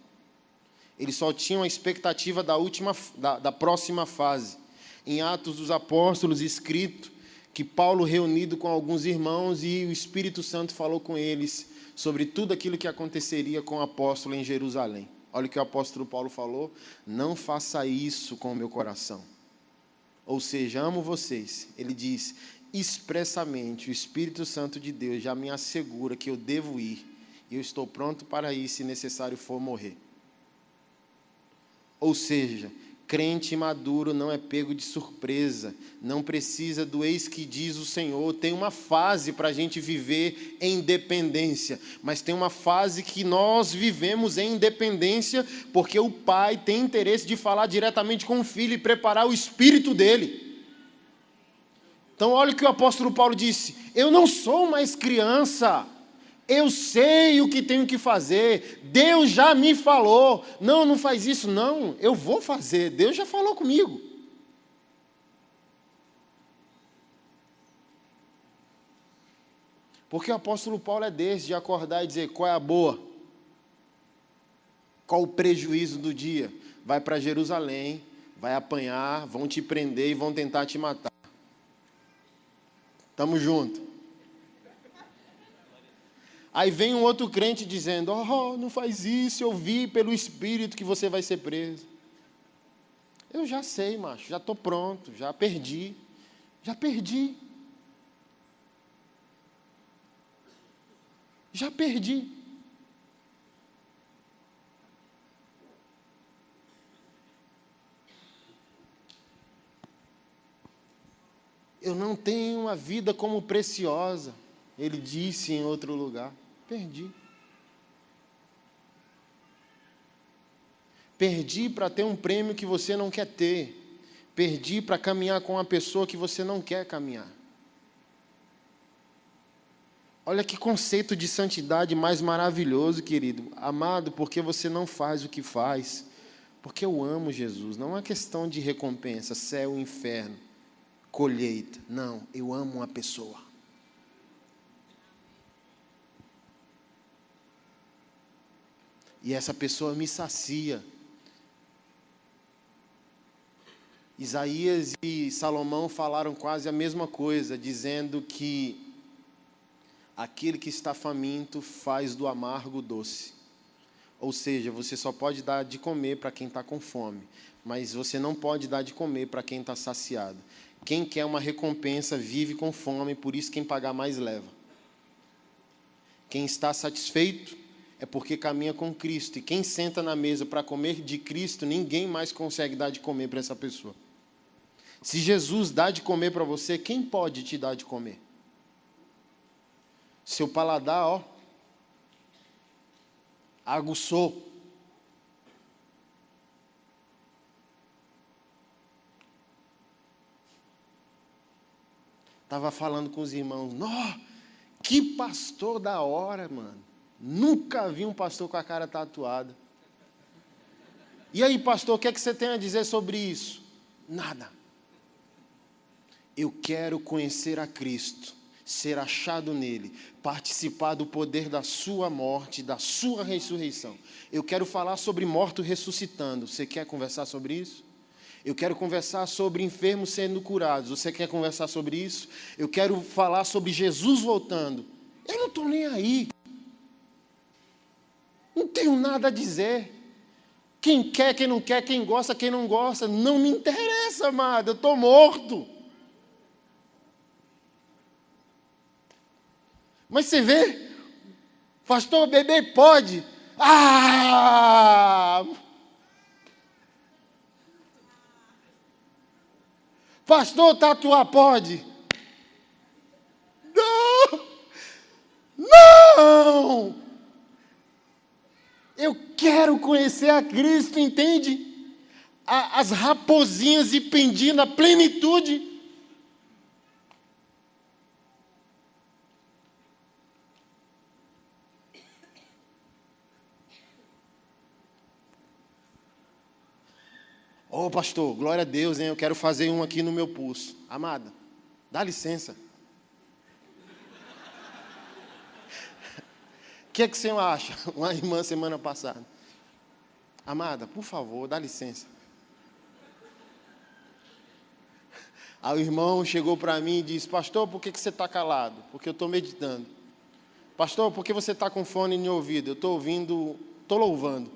Eles só tinham a expectativa da próxima fase. Em Atos dos Apóstolos, escrito que Paulo, reunido com alguns irmãos, e o Espírito Santo falou com eles sobre tudo aquilo que aconteceria com o apóstolo em Jerusalém. Olha o que o apóstolo Paulo falou, não faça isso com o meu coração. Ou seja, amo vocês. Ele diz, expressamente, o Espírito Santo de Deus já me assegura que eu devo ir, e eu estou pronto para ir, se necessário for morrer. Ou seja, crente maduro não é pego de surpresa, não precisa do eis que diz o Senhor. Tem uma fase para a gente viver em dependência, mas tem uma fase que nós vivemos em independência, porque o Pai tem interesse de falar diretamente com o Filho e preparar o espírito dele. Então olha o que o apóstolo Paulo disse, eu não sou mais criança, eu sei o que tenho que fazer, Deus já me falou, não faz isso, não, eu vou fazer, Deus já falou comigo. Porque o apóstolo Paulo é desse, de acordar e dizer, qual é a boa? Qual o prejuízo do dia? Vai para Jerusalém, vai apanhar, vão te prender e vão tentar te matar. Tamo junto. Aí vem um outro crente dizendo, não faz isso, eu vi pelo Espírito que você vai ser preso. Eu já sei, macho, já estou pronto, já perdi. Já perdi. Eu não tenho uma vida como preciosa, ele disse em outro lugar. Perdi. Perdi para ter um prêmio que você não quer ter. Perdi para caminhar com uma pessoa que você não quer caminhar. Olha que conceito de santidade mais maravilhoso, querido. Amado, porque você não faz o que faz? Porque eu amo Jesus. Não é questão de recompensa, céu, inferno, colheita. Não, eu amo uma pessoa. E essa pessoa me sacia. Isaías e Salomão falaram quase a mesma coisa, dizendo que aquele que está faminto faz do amargo doce. Ou seja, você só pode dar de comer para quem está com fome, mas você não pode dar de comer para quem está saciado. Quem quer uma recompensa vive com fome, por isso quem pagar mais leva. Quem está satisfeito é porque caminha com Cristo. E quem senta na mesa para comer de Cristo, ninguém mais consegue dar de comer para essa pessoa. Se Jesus dá de comer para você, quem pode te dar de comer? Seu paladar, aguçou. Estava falando com os irmãos, que pastor da hora, mano. Nunca vi um pastor com a cara tatuada. E aí, pastor, o que é que você tem a dizer sobre isso? Nada. Eu quero conhecer a Cristo, ser achado nele, participar do poder da sua morte, da sua ressurreição. Eu quero falar sobre morto ressuscitando. Você quer conversar sobre isso? Eu quero conversar sobre enfermos sendo curados. Você quer conversar sobre isso? Eu quero falar sobre Jesus voltando. Eu não estou nem aí. Não tenho nada a dizer. Quem quer, quem não quer, quem gosta, quem não gosta, não me interessa. essa, amado? Eu estou morto. Mas você vê, pastor, beber pode. Pastor, tatuar pode. Não! Eu quero conhecer a Cristo, entende? As raposinhas e pendir na plenitude. Ô pastor, glória a Deus, hein? Eu quero fazer um aqui no meu pulso. Amada, dá licença. O que é que o senhor acha? Uma irmã semana passada. Amada, por favor, dá licença. Aí o irmão chegou para mim e disse, pastor, por que você está calado? Porque eu estou meditando. Pastor, por que você está com fone no ouvido? Eu estou ouvindo, estou louvando.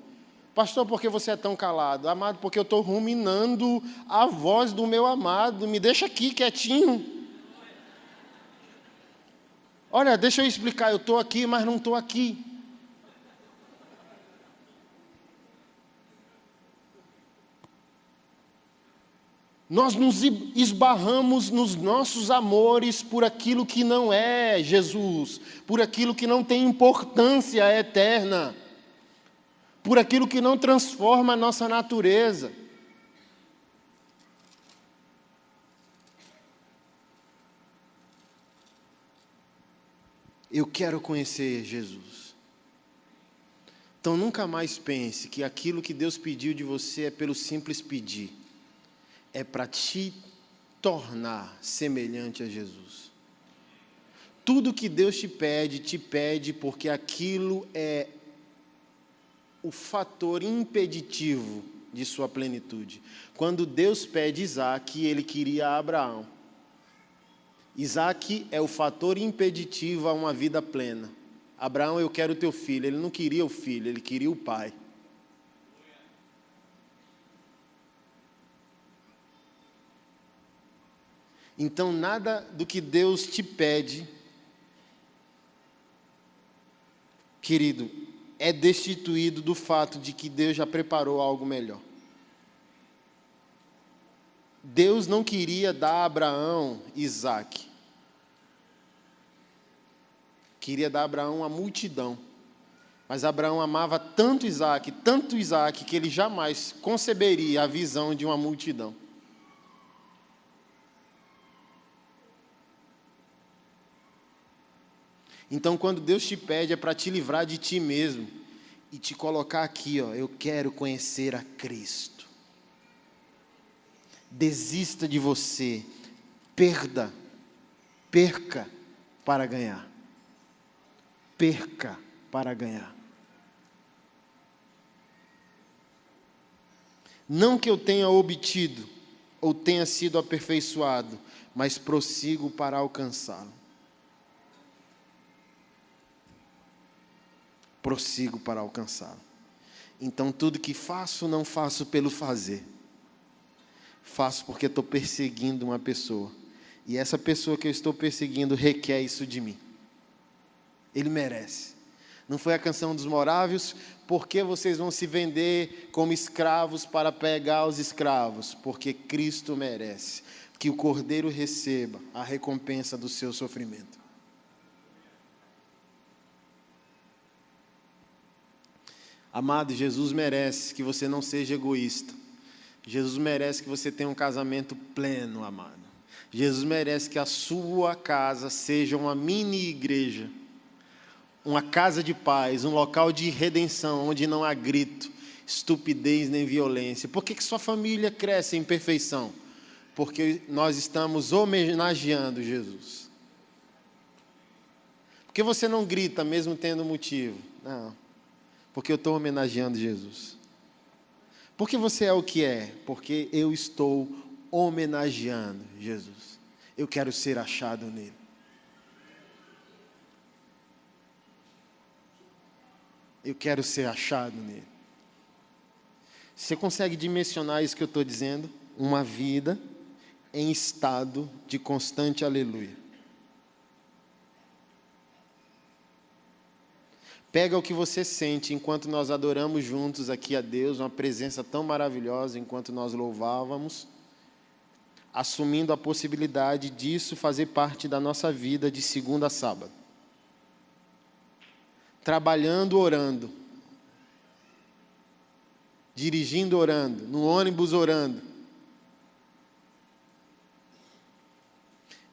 Pastor, por que você é tão calado? Amado, porque eu estou ruminando a voz do meu amado. Me deixa aqui quietinho. Olha, deixa eu explicar. Eu estou aqui, mas não estou aqui. Nós nos esbarramos nos nossos amores por aquilo que não é Jesus, por aquilo que não tem importância eterna, por aquilo que não transforma a nossa natureza. Eu quero conhecer Jesus. Então nunca mais pense que aquilo que Deus pediu de você é pelo simples pedir. É para te tornar semelhante a Jesus. Tudo que Deus te pede porque aquilo é o fator impeditivo de sua plenitude. Quando Deus pede Isaac, ele queria Abraão. Isaac é o fator impeditivo a uma vida plena. Abraão, eu quero teu filho. Ele não queria o filho, ele queria o pai. Então, nada do que Deus te pede, querido, é destituído do fato de que Deus já preparou algo melhor. Deus não queria dar a Abraão Isaac. Queria dar a Abraão a multidão. Mas Abraão amava tanto Isaac, que ele jamais conceberia a visão de uma multidão. Então, quando Deus te pede, é para te livrar de ti mesmo e te colocar aqui, ó, eu quero conhecer a Cristo. Desista de você, perca para ganhar. Perca para ganhar. Não que eu tenha obtido ou tenha sido aperfeiçoado, mas prossigo para alcançá-lo. Prossigo para alcançá-lo. Então, tudo que faço, não faço pelo fazer. Faço porque estou perseguindo uma pessoa. E essa pessoa que eu estou perseguindo requer isso de mim. Ele merece. Não foi a canção dos Morávios? Por que vocês vão se vender como escravos para pegar os escravos? Porque Cristo merece. Que o Cordeiro receba a recompensa do seu sofrimento. Amado, Jesus merece que você não seja egoísta. Jesus merece que você tenha um casamento pleno, amado. Jesus merece que a sua casa seja uma mini igreja, uma casa de paz, um local de redenção, onde não há grito, estupidez nem violência. Por que sua família cresce em perfeição? Porque nós estamos homenageando Jesus. Por que você não grita mesmo tendo motivo? Não. Porque eu estou homenageando Jesus. Por que você é o que é? Porque eu estou homenageando Jesus. Eu quero ser achado nele. Eu quero ser achado nele. Você consegue dimensionar isso que eu estou dizendo? uma vida em estado de constante aleluia. Pega o que você sente enquanto nós adoramos juntos aqui a Deus, uma presença tão maravilhosa enquanto nós louvávamos, assumindo a possibilidade disso fazer parte da nossa vida de segunda a sábado. Trabalhando, orando. Dirigindo, orando. No ônibus, orando.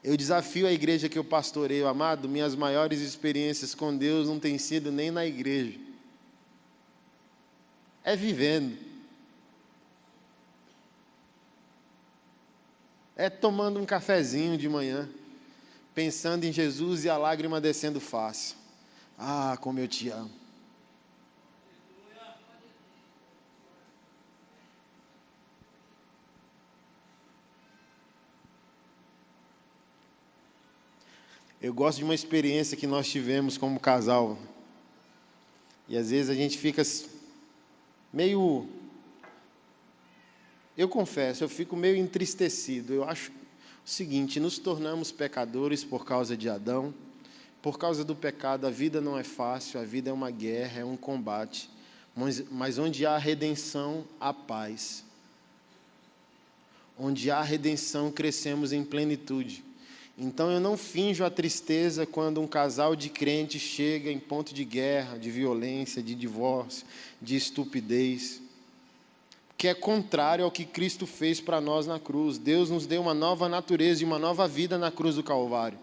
Eu desafio a igreja que eu pastoreio, amado, minhas maiores experiências com Deus não têm sido nem na igreja. É vivendo. É tomando um cafezinho de manhã, pensando em Jesus e a lágrima descendo fácil. Ah, como eu te amo. Eu gosto de uma experiência que nós tivemos como casal. E às vezes a gente fica meio... Eu confesso, eu fico meio entristecido. Eu acho o seguinte, nos tornamos pecadores por causa de Adão. Por causa do pecado, a vida não é fácil, a vida é uma guerra, é um combate. Mas onde há redenção, há paz. Onde há redenção, crescemos em plenitude. Então eu não finjo a tristeza quando um casal de crentes chega em ponto de guerra, de violência, de divórcio, de estupidez, que é contrário ao que Cristo fez para nós na cruz. Deus nos deu uma nova natureza e uma nova vida na cruz do Calvário.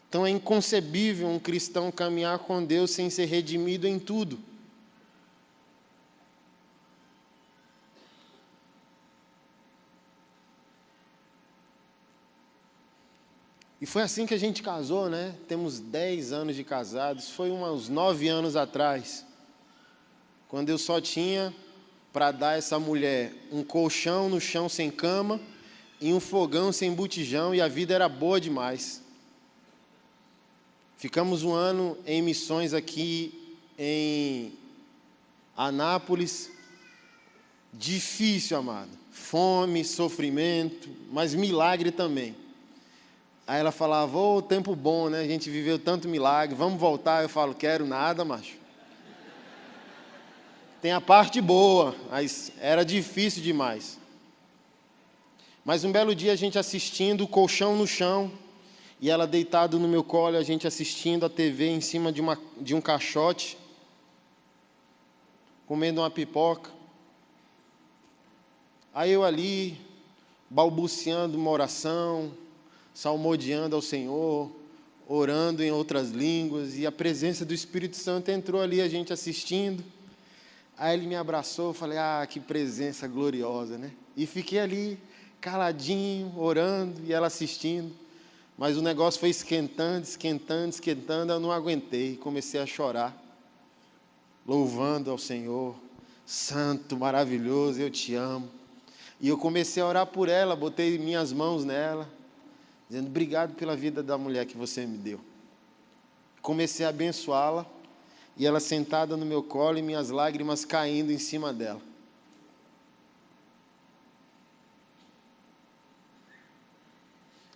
Então é inconcebível um cristão caminhar com Deus sem ser redimido em tudo. E foi assim que a gente casou, né? Temos 10 anos de casados. Foi uns 9 anos atrás, quando eu só tinha para dar a essa mulher um colchão no chão sem cama e um fogão sem botijão, e a vida era boa demais. Ficamos um ano em missões aqui em Anápolis. Difícil, amado. Fome, sofrimento, mas milagre também. Aí ela falava, ô, tempo bom, né? A gente viveu tanto milagre, vamos voltar. Eu falo, quero nada, macho. Tem a parte boa, mas era difícil demais. Mas um belo dia a gente assistindo, o colchão no chão, e ela deitada no meu colo, a gente assistindo a TV em cima de um caixote, comendo uma pipoca. Aí eu ali, balbuciando uma oração, salmodiando ao Senhor, orando em outras línguas, e a presença do Espírito Santo entrou ali, a gente assistindo. Aí ele me abraçou, eu falei, ah, que presença gloriosa, né? E fiquei ali, caladinho, orando, e ela assistindo. Mas o negócio foi esquentando, esquentando, esquentando, eu não aguentei, comecei a chorar, louvando ao Senhor, santo, maravilhoso, eu te amo. E eu comecei a orar por ela, botei minhas mãos nela, dizendo, obrigado pela vida da mulher que você me deu. Comecei a abençoá-la, e ela sentada no meu colo e minhas lágrimas caindo em cima dela.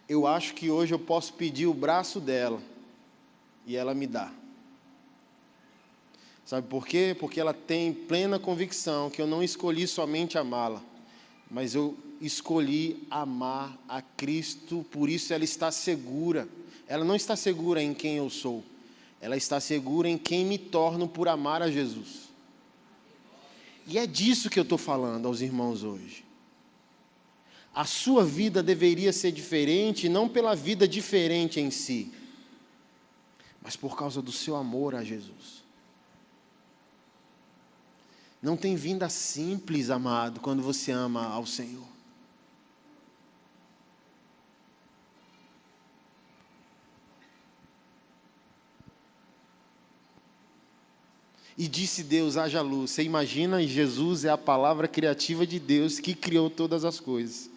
Eu acho que hoje eu posso pedir o braço dela, e ela me dá. Sabe por quê? Porque ela tem plena convicção que eu não escolhi somente amá-la, mas eu escolhi amar a Cristo, por isso ela está segura. Ela não está segura em quem eu sou, ela está segura em quem me torno por amar a Jesus. E é disso que eu estou falando aos irmãos hoje. A sua vida deveria ser diferente, não pela vida diferente em si, mas por causa do seu amor a Jesus. Não tem vinda simples, amado, quando você ama ao Senhor. E disse Deus, haja luz. Você imagina, Jesus é a palavra criativa de Deus que criou todas as coisas.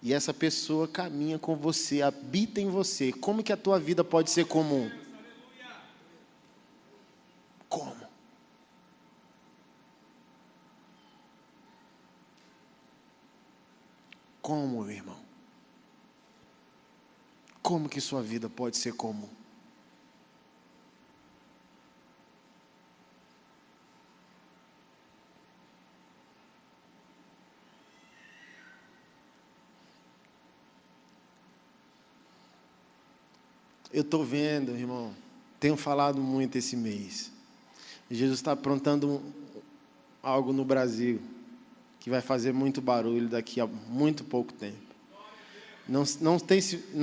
E essa pessoa caminha com você, habita em você. Como que a tua vida pode ser comum? Como? Como, irmão? Como que sua vida pode ser comum? Eu estou vendo, irmão, tenho falado muito esse mês. Jesus está aprontando algo no Brasil que vai fazer muito barulho daqui a muito pouco tempo. Não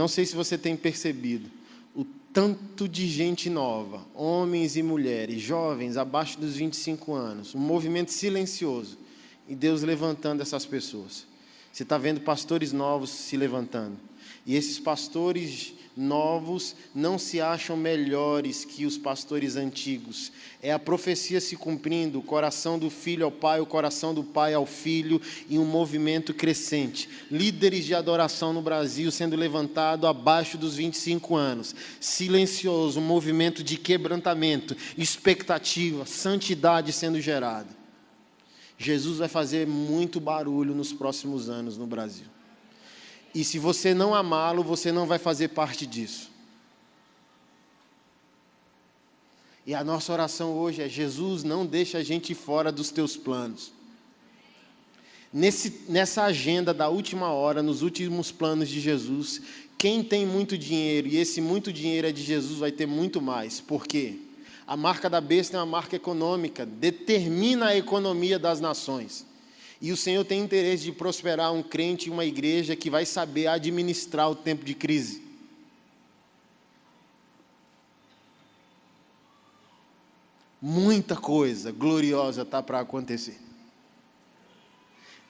sei se você tem percebido o tanto de gente nova, homens e mulheres, jovens abaixo dos 25 anos, um movimento silencioso, e Deus levantando essas pessoas. Você está vendo pastores novos se levantando, e esses pastores novos não se acham melhores que os pastores antigos. É a profecia se cumprindo, o coração do filho ao pai, o coração do pai ao filho, e um movimento crescente. Líderes de adoração no Brasil sendo levantado abaixo dos 25 anos. Silencioso, um movimento de quebrantamento, expectativa, santidade sendo gerada. Jesus vai fazer muito barulho nos próximos anos no Brasil. E se você não amá-lo, você não vai fazer parte disso. E a nossa oração hoje é: Jesus, não deixa a gente fora dos teus planos. Nessa agenda da última hora, nos últimos planos de Jesus, quem tem muito dinheiro, e esse muito dinheiro é de Jesus, vai ter muito mais. Por quê? A marca da besta é uma marca econômica, determina a economia das nações. E o Senhor tem interesse de prosperar um crente e uma igreja que vai saber administrar o tempo de crise. Muita coisa gloriosa está para acontecer.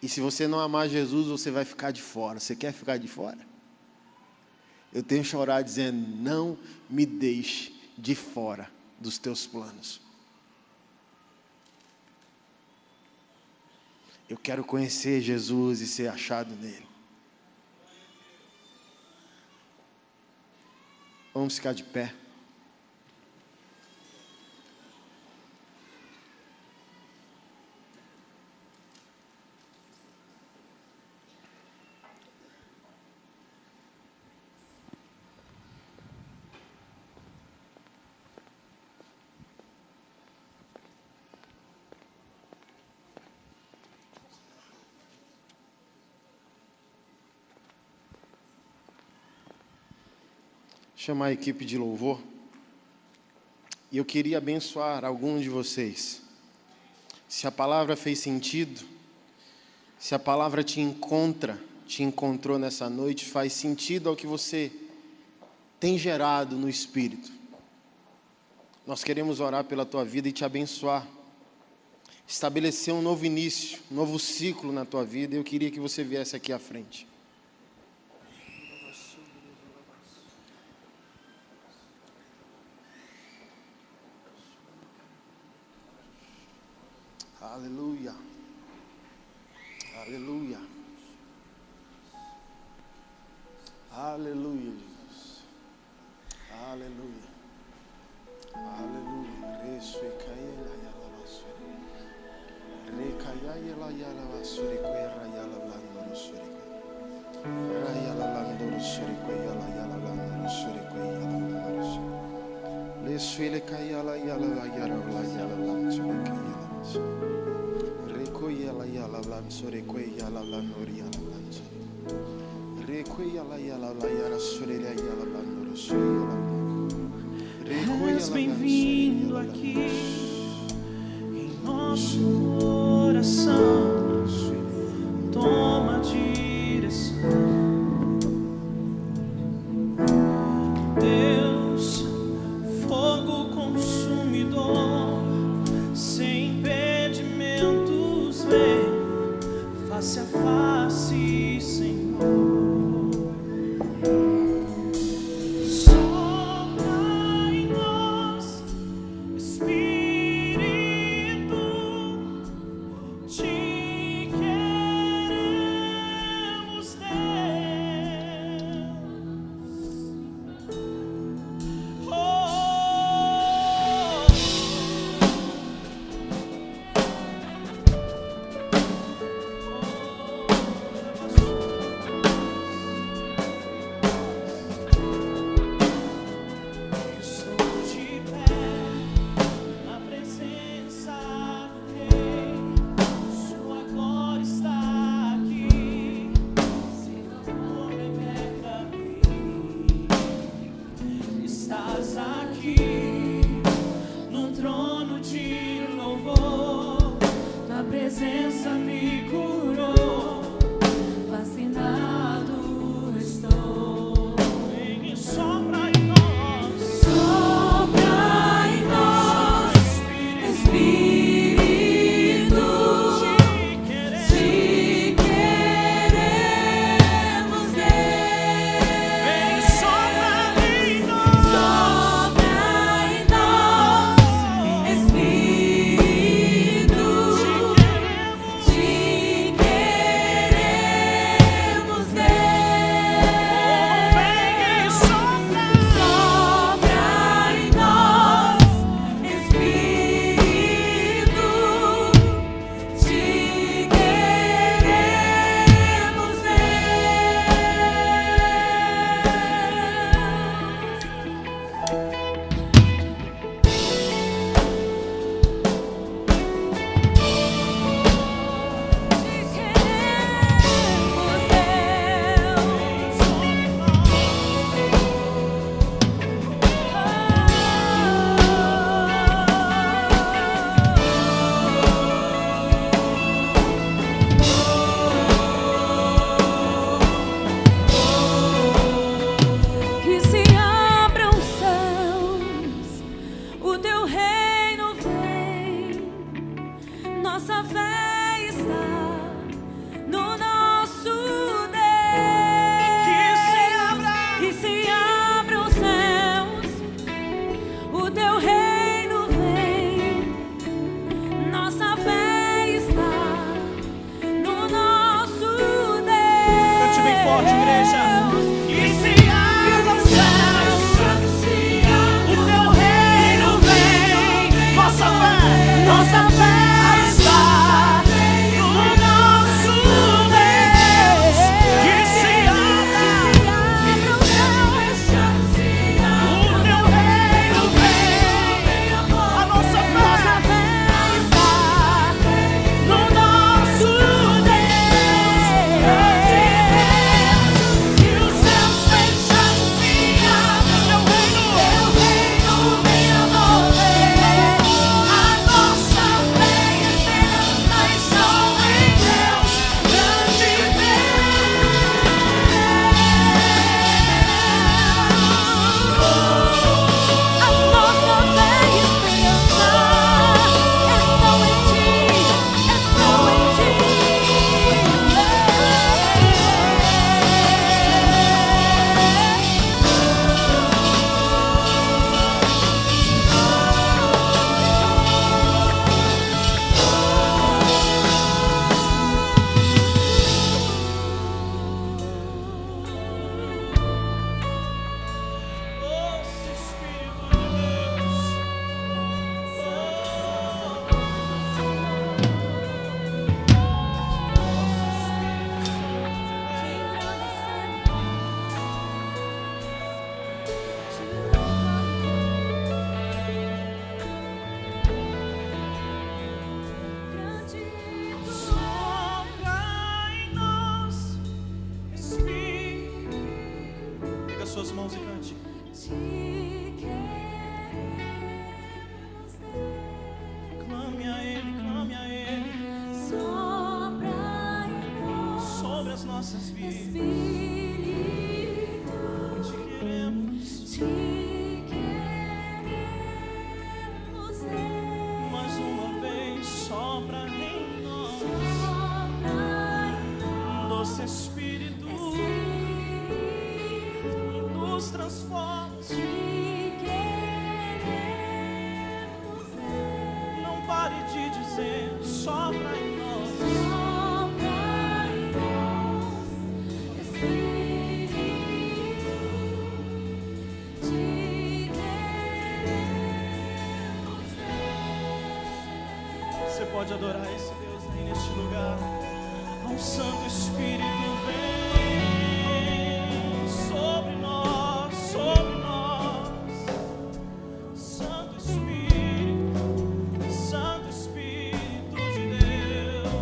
E se você não amar Jesus, você vai ficar de fora. Você quer ficar de fora? Eu tenho chorado dizendo: não me deixe de fora dos teus planos. Eu quero conhecer Jesus e ser achado nele. Vamos ficar de pé. Chamar a equipe de louvor. E eu queria abençoar alguns de vocês. Se a palavra fez sentido, se a palavra te encontrou nessa noite, faz sentido ao que você tem gerado no Espírito, nós queremos orar pela tua vida e te abençoar. Estabelecer um novo início, um novo ciclo na tua vida. Eu queria que você viesse aqui à frente. Aleluia, aleluia, aleluia, Jesus, aleluia, aleluia. Reço e caia e alavaçore, recaia e alavaçore, coerra e alavandorsore, raia alavandorsore, coia e alavandorsore, coia e alavandorsore, leço ele caia e alavandorsore, coia. Rekoyala yala lansore koyala lanori yala lansore. Rekoyala yala yara sore yala lanoro sore yala. És bem-vindo aqui em nosso coração. Toma a direção. Deus, fogo consumidor, sem impedimentos, vem face a face, Senhor. Sopra em nós, Espírito, presença me curou, fascinado estou. Vem e sopra em nós, sopra em nós, Espírito, te queremos ver. Vem e sopra em nós, Espírito, te queremos ver. Vem e sopra em nós, Espírito, te queremos que se abram os céus, o teu reino vem, nossa fé está no nosso Deus. Que se abram os céus, o teu reino vem, nossa fé está no nosso Deus. Cante bem forte, igreja. Que se abram os céus, o teu reino vem, nossa fé está no nosso Deus. Que se abram os céus, o teu reino vem, a nossa fé está no nosso Deus. Que os céus fecham se abrem, teu reino venha mover. A nossa fé e esperança estão em Deus, grande Deus. A nossa fé e esperança estão em Ti, estão em Ti. Sopra em nós, Espírito, Pega suas mãos e cante. te queremos ver. Clame a Ele, clame a Ele. Sopra em nós, Sobre as nossas vidas. Espírito, Te queremos. te queremos ver. Mais uma vez, sopra em nós. Sopra em nós, Doce Espírito, Espírito, nos transforma. te queremos ver. Não pare de dizer, sopra em nós. Sopra em nós, Espírito, te queremos ver. Você pode adorar esse Deus aí neste lugar. Ao Santo Espírito vem sobre nós, sobre nós. Santo Espírito de Deus.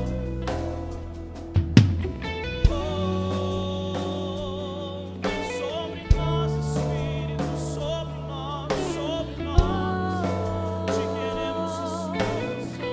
Sobre nós, Espírito, sobre nós, sobre nós. Te queremos, Espírito.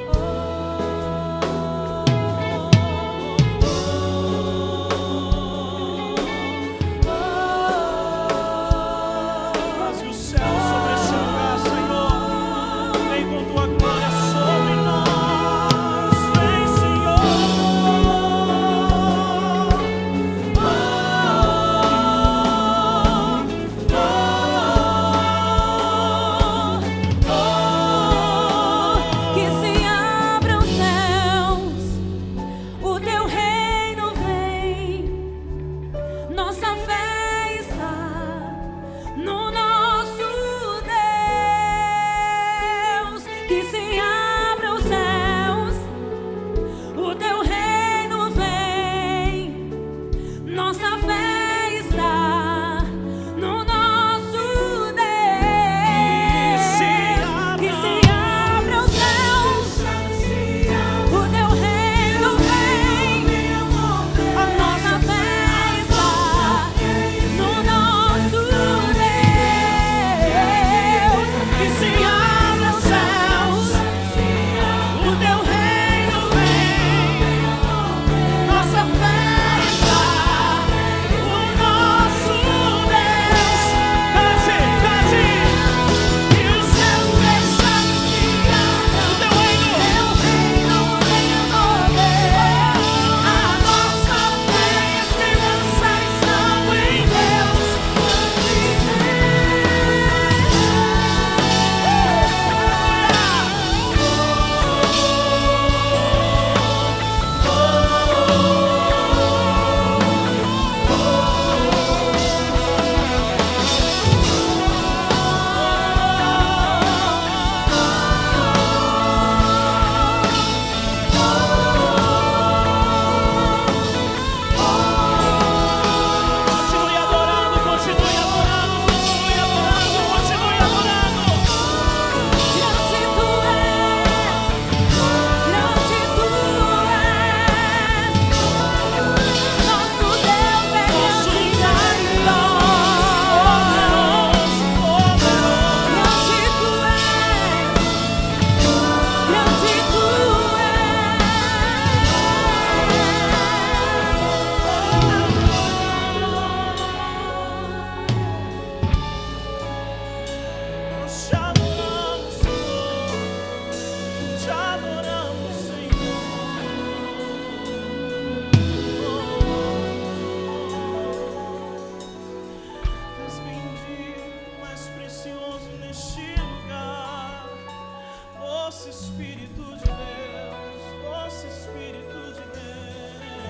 Espírito de Deus, doce Espírito de Deus.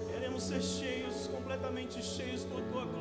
Queremos ser cheios, completamente cheios por tua glória.